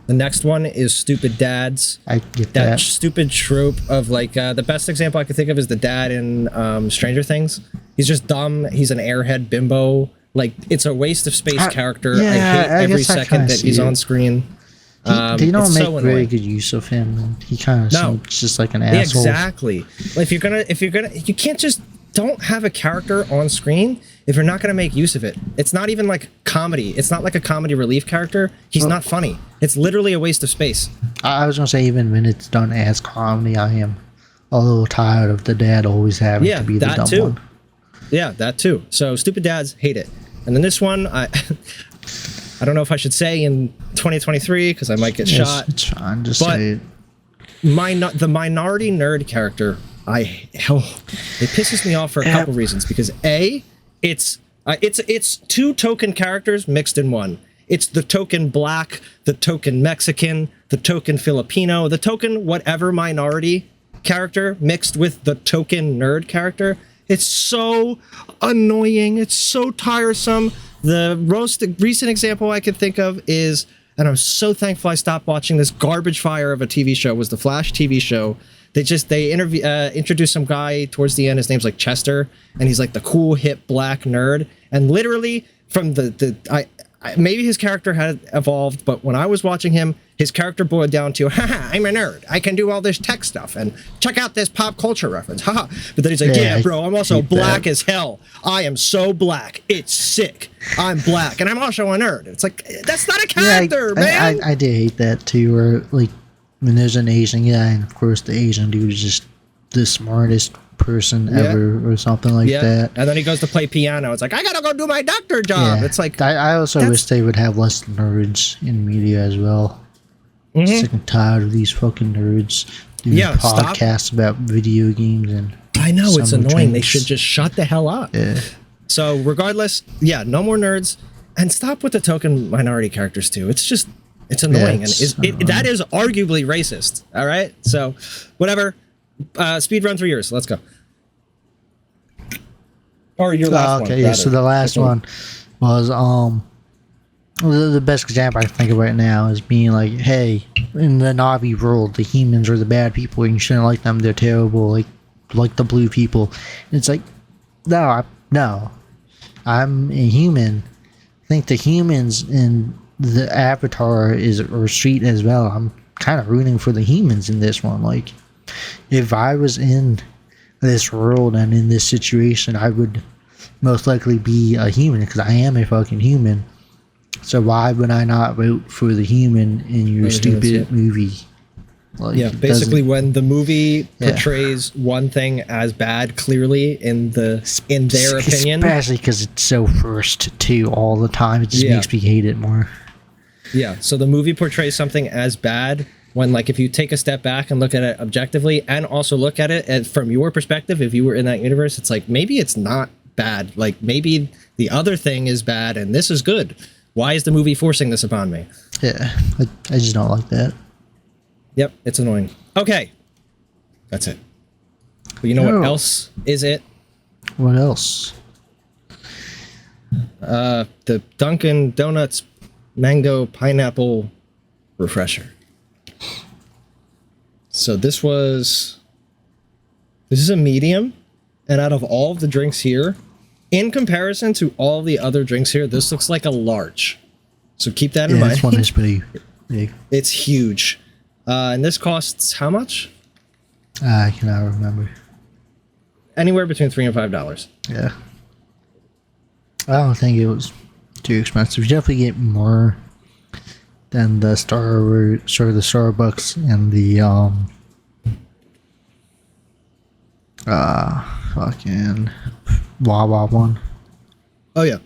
The next one is stupid dads. I get That that. stupid trope of like the best example I could think of is the dad in Stranger Things. He's just dumb. He's an airhead bimbo. Like, it's a waste of space character. Yeah, I hate I every guess I second kinda that see he's it. on screen. They don't it's make so very annoying. good use of him, and he kind of No. seems just like an Yeah, asshole. exactly. Like, if you're gonna, you can't just don't have a character on screen if you're not gonna make use of it. It's not even like comedy. It's not like a comedy relief character. He's not funny. It's literally a waste of space. I was gonna say, even when it's done as comedy, I am a little tired of the dad always having to be the that dumb too. one. Yeah, that too. So stupid dads, hate it. And then this one, I don't know if I should say in 2023 because I might get shot. It's fine. Just But- say it. The minority nerd character, it pisses me off for a couple reasons. Because it's two token characters mixed in one. It's the token black, the token Mexican, the token Filipino, the token whatever minority character mixed with the token nerd character. It's so annoying. It's so tiresome. The recent example I could think of is, and I'm so thankful I stopped watching this garbage fire of a TV show, was the Flash TV show. They introduced some guy towards the end. His name's like Chester, and he's like the cool hip black nerd. And literally from maybe his character had evolved, but when I was watching him, his character boiled down to, haha, I'm a nerd. I can do all this tech stuff, and check out this pop culture reference, haha. But then he's like, yeah, bro, I'm also black as hell. I am so black. It's sick. I'm black, and I'm also a nerd. It's like, that's not a character, man. I did hate that too, where like when there's an Asian guy, and of course the Asian dude is just the smartest person ever or something like that. And then he goes to play piano. It's like, I gotta go do my doctor job. It's like, I also wish they would have less nerds in media as well. Sick and tired of these fucking nerds doing podcasts about video games and I know, it's summer annoying. They drinks. should just shut the hell up. Yeah. So regardless, no more nerds, and stop with the token minority characters too. It's just, it's annoying, and that is arguably racist. All right, so whatever. Speed run through yours. Let's go. Or your last one. Okay, yeah. So the last one was the best example I can think of right now is being like, hey, in the Navi world, the humans are the bad people, and you shouldn't like them. They're terrible, like the blue people. And it's like, no, I'm a human. I think the humans in the Avatar are street as well. I'm kind of rooting for the humans in this one. Like, if I was in this world and in this situation, I would most likely be a human because I am a fucking human. So why would I not vote for the human in your stupid movie? Like, yeah, basically when the movie portrays one thing as bad clearly in their opinion, especially because it's so first too all the time, it just makes me hate it more. Yeah, so the movie portrays something as bad when, like, if you take a step back and look at it objectively and also look at it from your perspective, if you were in that universe, it's like, maybe it's not bad. Like, maybe the other thing is bad and this is good. Why is the movie forcing this upon me? Yeah, I just don't like that. Yep, it's annoying. Okay, that's it. But you know what else is it? What else? The Dunkin' Donuts mango pineapple refresher. So this is a medium, and out of all of the drinks here, in comparison to all the other drinks here, this looks like a large. So keep that in mind. This one is pretty big. It's huge. And this costs how much? I cannot remember. Anywhere between $3 and $5. Yeah. I don't think it was too expensive. You definitely get more than the Starbucks and the fucking Wawa one. Oh yeah.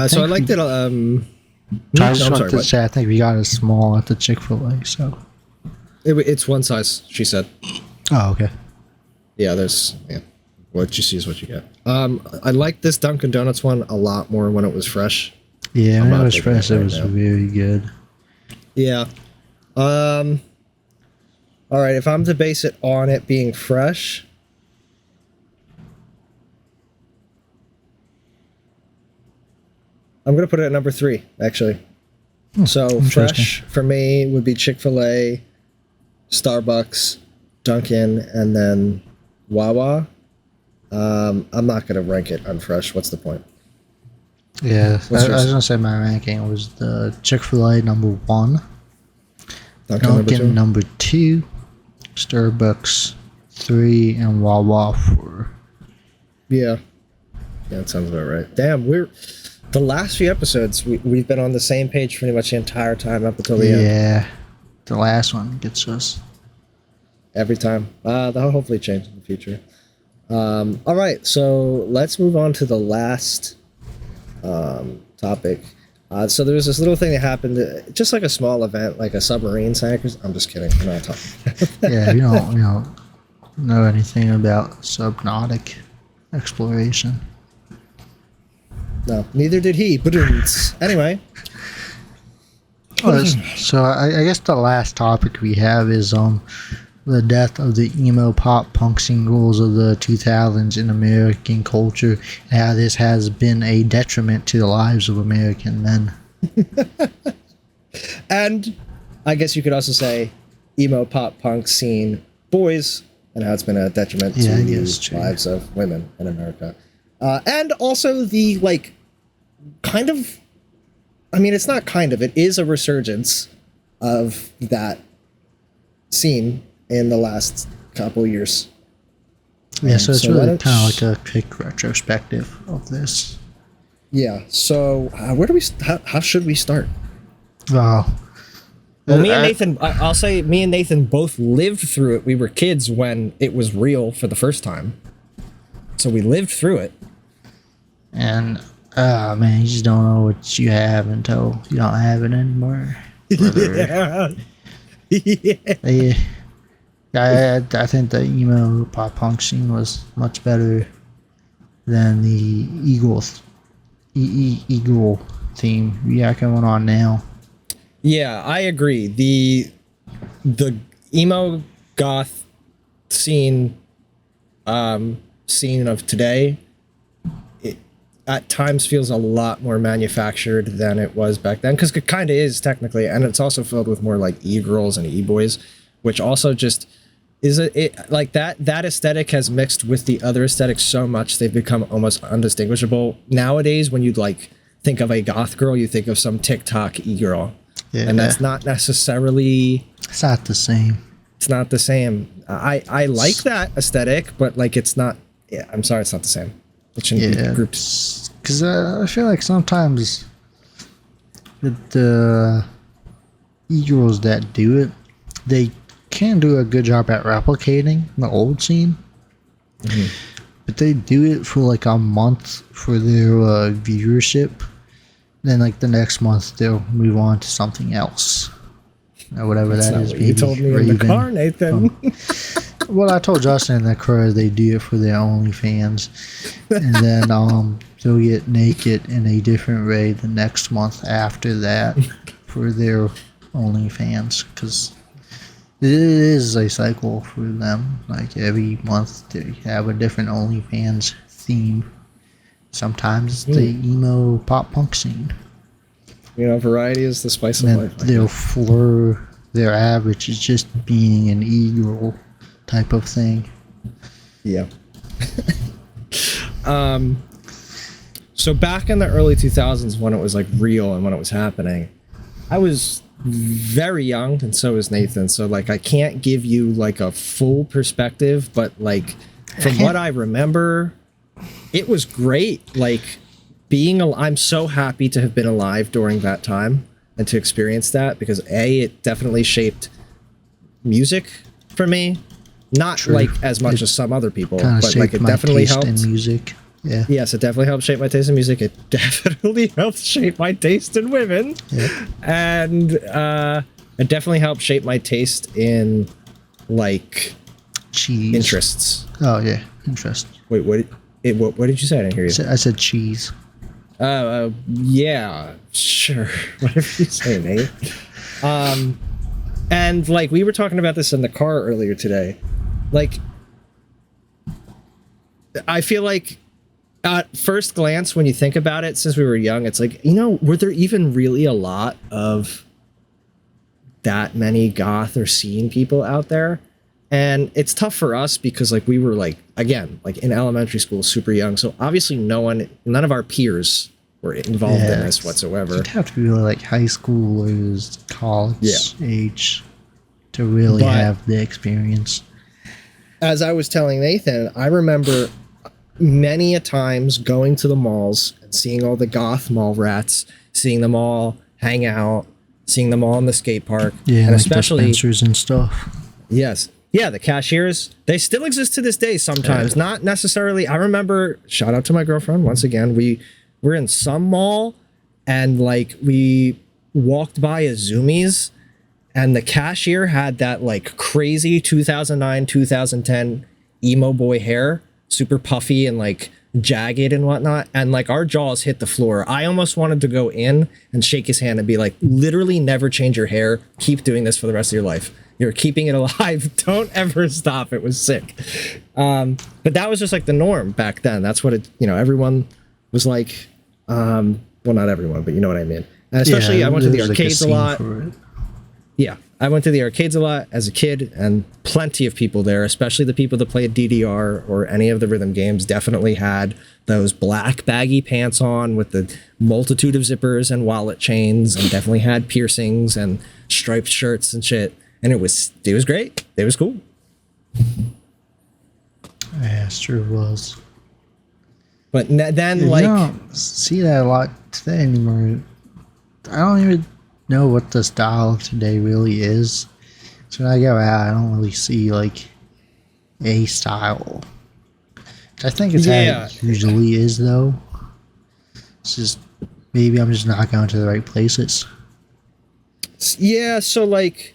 So I liked it. I just wanted to say I think we got it small at the Chick-fil-A. So it's one size, she said. Oh, okay. Yeah, what you see is what you get. I like this Dunkin' Donuts one a lot more when it was fresh. Yeah, when it was fresh, it was very good. Yeah. All right, if I'm to base it on it being fresh, I'm going to put it at number 3, actually. So fresh for me would be Chick-fil-A, Starbucks, Dunkin', and then Wawa. I'm not going to rank it unfresh. What's the point? Yeah, I was going to say my ranking was the Chick-fil-A number 1, Dunkin' number 2, Starbucks 3, and Wawa 4. Yeah, that sounds about right. Damn, the last few episodes, we've been on the same page pretty much the entire time up until the end. Yeah, the last one gets us. Every time. That'll hopefully change in the future. All right, so let's move on to the last topic. So there was this little thing that happened, just like a small event, like a submarine sank. I'm just kidding. I'm not talking. Yeah, we don't know anything about subnautic exploration. No, neither did he. But anyway. So I guess the last topic we have is the death of the emo pop punk singles of the 2000s in American culture, and how this has been a detriment to the lives of American men. And I guess you could also say emo pop punk scene boys, and how it's been a detriment to the lives of women in America. And also the, like, kind of, I mean, it's not kind of, it is a resurgence of that scene in the last couple years. Yeah, so it's really kind of like a quick retrospective of this. Yeah, so how should we start? Well, me and Nathan, I'll say me and Nathan both lived through it. We were kids when it was real for the first time. So we lived through it. And, man, you just don't know what you have until you don't have it anymore. Yeah. I think the emo pop punk scene was much better than the Eagle theme we got going on now. Yeah, I agree. The emo goth scene of today, it at times feels a lot more manufactured than it was back then, because it kind of is technically, and it's also filled with more like e-girls and e-boys, which also just is like that aesthetic has mixed with the other aesthetics so much they've become almost undistinguishable. Nowadays, when you like think of a goth girl, you think of some TikTok e-girl. Yeah. And that's not necessarily... It's not the same. It's not the same. I like that aesthetic, but like it's not. Yeah, I'm sorry, it's not the same. It shouldn't be grouped. Because I feel like sometimes the e-girls that do it, they can do a good job at replicating the old scene. But they do it for like a month for their viewership. Then like the next month they'll move on to something else. Or whatever That's that not is. what you told me in the car, Nathan. Well, I told Justin in the car they do it for their OnlyFans. And then they'll get naked in a different way the next month after that for their OnlyFans. Because it is a cycle for them. Like every month they have a different OnlyFans theme. Sometimes it's the emo pop punk scene. You know, variety is the spice of And life. their average is just being an e-girl type of thing. Yeah. So back in the early 2000s when it was like real and when it was happening, I was very young and so is Nathan. So like I can't give you like a full perspective, but like from what I remember, it was great. Like I'm so happy to have been alive during that time and to experience that because it definitely shaped music for me. Not like as much as some other people, but like it definitely helped. In music. Yeah. Yes, it definitely helped shape my taste in music. It definitely helped shape my taste in women. Yeah. And it definitely helped shape my taste in like Cheese. interests. Oh yeah, interest. Wait, what did you say? I didn't hear you. I said cheese. Yeah, sure. Whatever you say, Nate. And like we were talking about this in the car earlier today. Like, I feel like at first glance, when you think about it, since we were young, it's like, you know, were there even really a lot of that many goth or scene people out there? And it's tough for us because like we were like, again, like in elementary school, super young. So obviously none of our peers were involved in this whatsoever. You'd have to be really like high schoolers, college age to really have the experience. As I was telling Nathan, I remember many a times going to the malls and seeing all the goth mall rats, seeing them all hang out, seeing them all in the skate park. Yeah, and like especially dispensers and stuff. Yes. Yeah, the cashiers, they still exist to this day sometimes. Not necessarily. I remember, shout out to my girlfriend, once again, we were in some mall and like we walked by a Zoomies and the cashier had that like crazy 2009, 2010 emo boy hair, super puffy and like jagged and whatnot. And like our jaws hit the floor. I almost wanted to go in and shake his hand and be like, literally never change your hair. Keep doing this for the rest of your life. You're keeping it alive. Don't ever stop. It was sick. But that was just like the norm back then. That's what it, you know, everyone was like, well, not everyone, but you know what I mean. And especially I went to the arcades a lot. Yeah, I went to the arcades a lot as a kid and plenty of people there, especially the people that played DDR or any of the rhythm games, definitely had those black baggy pants on with the multitude of zippers and wallet chains and definitely had piercings and striped shirts and shit. And it was great. It was cool. Yeah, sure was. But then, You like, don't see that a lot today anymore. I don't even know what the style of today really is. So when I go out, I don't really see like a style. I think it's how it usually is, though. It's just maybe I'm just not going to the right places. Yeah, so like,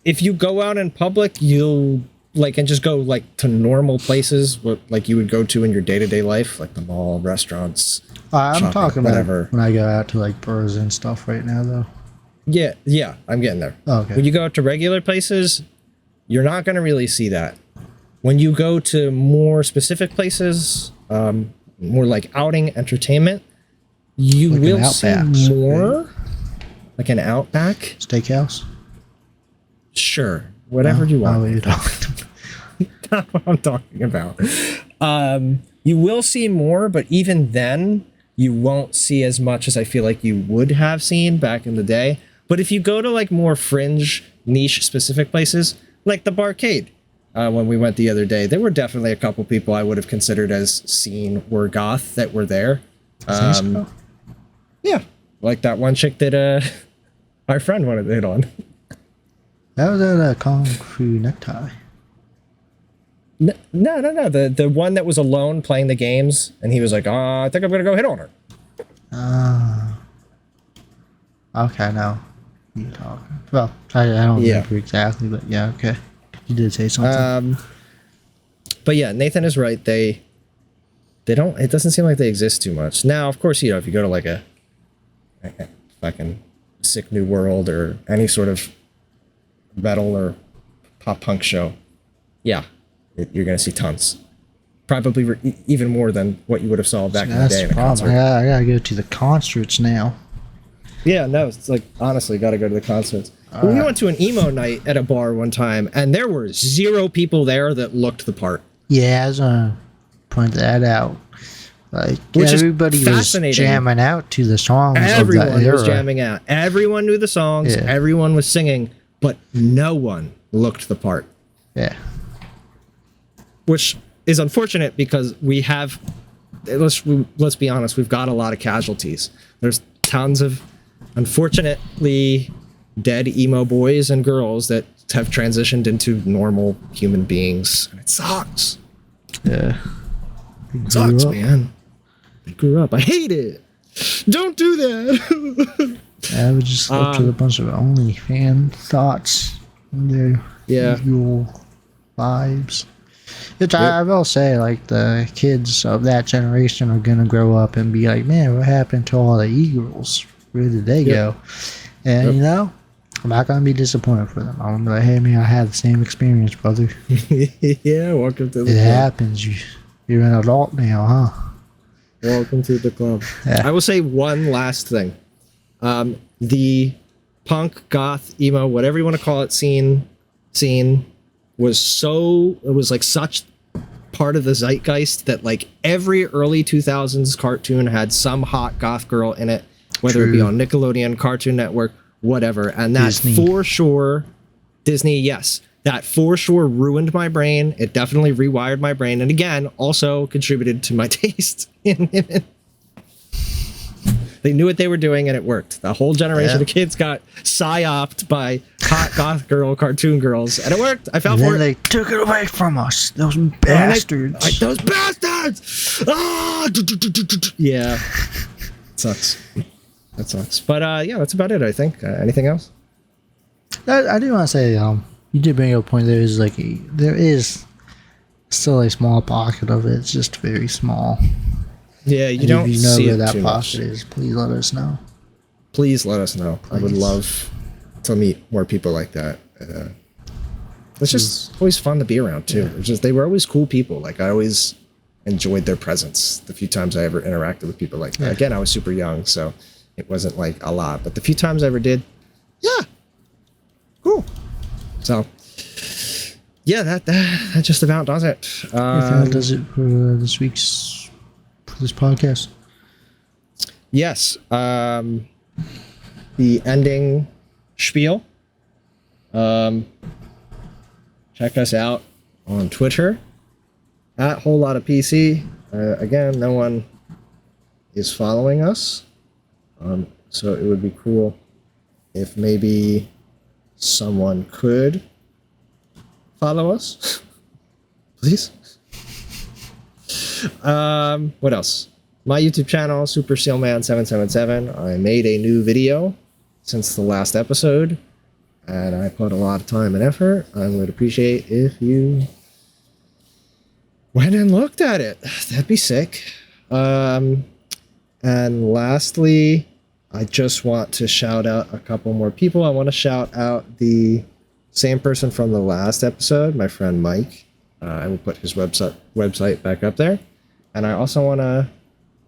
if you go out in public, you'll like and just go like to normal places, what like you would go to in your day-to-day life, like the mall, restaurants. I'm shopping, talking whatever. about when I go out to like bars and stuff right now, though. Yeah, I'm getting there. Oh, okay. When you go out to regular places, you're not going to really see that. When you go to more specific places, more like outing entertainment, you like will see more. Right? Like an Outback steakhouse. Sure, whatever you want. What are you talking about? Not what I'm talking about. You will see more, but even then, you won't see as much as I feel like you would have seen back in the day. But if you go to like more fringe, niche specific places, like the barcade. When we went the other day, there were definitely a couple people I would have considered as scene or goth that were there. Yeah, like that one chick that our friend wanted to hit on. That was at a Kung Fu Necktie. No. The one that was alone playing the games, and he was like, I think I'm gonna go hit on her. Okay, now you're talking. Well, I don't remember exactly, but yeah, okay. You did say something. But yeah, Nathan is right. They don't. It doesn't seem like they exist too much now. Of course, if you go to like a fucking Sick New World or any sort of metal or pop punk show, yeah, you're gonna see tons. Probably even more than what you would have saw back in the day. That's the problem. I gotta go to the concerts now. Yeah, no, it's like honestly, gotta go to the concerts. We went to an emo night at a bar one time, and there were 0 people there that looked the part. Yeah, I was gonna point that out. Like Which everybody was jamming out to the songs. Everyone of that era. was jamming out. Everyone knew the songs. Yeah. Everyone was singing, but no one looked the part. Yeah. Which is unfortunate because we have. Let's be honest. We've got a lot of casualties. There's tons of, unfortunately, dead emo boys and girls that have transitioned into normal human beings. And it sucks. Yeah. It sucks, man. They grew up. I hate it. Don't do that. I would just look to a bunch of OnlyFans thoughts and their usual vibes. Which I will say, like, the kids of that generation are going to grow up and be like, man, what happened to all the e-girls? Where did they go? And, you know, I'm not going to be disappointed for them. I'm going to be like, hey, man, I had the same experience, brother. Yeah, welcome to the club. It happens. You're an adult now, huh? Welcome to the club. Yeah. I will say one last thing. The punk, goth, emo, whatever you want to call it, scene was like such part of the zeitgeist that like every early 2000s cartoon had some hot goth girl in it, whether it be on Nickelodeon, Cartoon Network, whatever. And that for sure, Disney, yes, that for sure ruined my brain. It definitely rewired my brain. And again, also contributed to my taste in women. They knew what they were doing and it worked. The whole generation of kids got psyoped by hot goth girl cartoon girls and it worked. I fell for it. They took it away from us. Those bastards. Those bastards! Yeah. It sucks. That sucks. But yeah, that's about it, I think. Anything else? I do want to say, you did bring up a point. There is still a small pocket of it. It's just very small. Yeah, you don't if you know see where it that too pocket much. is, please let us know. Please let us know. Please. I would love to meet more people like that. It's just always fun to be around too. Yeah. They were always cool people. Like I always enjoyed their presence. The few times I ever interacted with people like that. Yeah. Again, I was super young, so it wasn't like a lot. But the few times I ever did, yeah, cool. So yeah, that just about does it. That does it for this podcast. Yes. The ending spiel. Check us out on Twitter at Whole Lot of PC. Again, no one is following us. So it would be cool if maybe someone could follow us. Please. What else? My YouTube channel, Super Sealman 777. I made a new video since the last episode, and I put a lot of time and effort. I would appreciate if you went and looked at it. That'd be sick. And lastly, I just want to shout out a couple more people. I want to shout out the same person from the last episode, my friend Mike. I will put his website back up there. And I also want to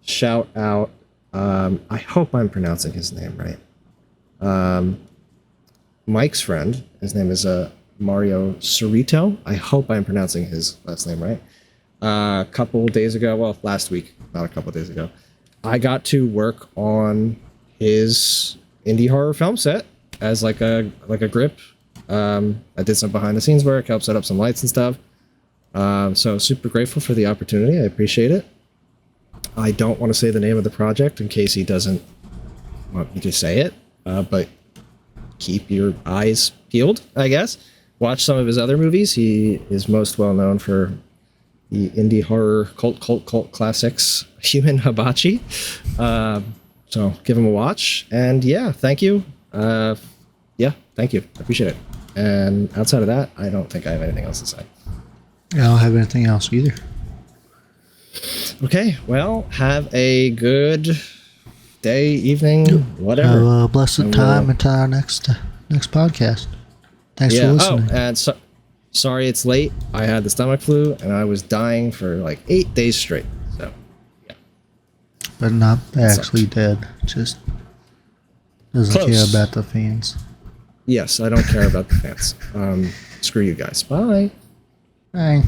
shout out, I hope I'm pronouncing his name right. Mike's friend, his name is Mario Cerrito. I hope I'm pronouncing his last name right. A couple days ago, well, last week, not a couple days ago, I got to work on his indie horror film set as like a grip I did some behind the scenes work, helped set up some lights and stuff. So super grateful for the opportunity. I appreciate it. I don't want to say the name of the project in case he doesn't want me to say it, but keep your eyes peeled, I guess. Watch some of his other movies. He is most well known for the indie horror cult classics, Human Hibachi. So give him a watch. And yeah, thank you. Yeah, thank you. I appreciate it. And outside of that, I don't think I have anything else to say. I don't have anything else either. Okay, well, have a good day, evening, whatever. Have a blessed time until our next podcast. Thanks for listening. Oh, and sorry it's late. I had the stomach flu, and I was dying for like 8 days straight. So, yeah. But not actually dead. Just doesn't care about the fans. Yes, I don't care about the fans. Screw you guys. Bye. Bye.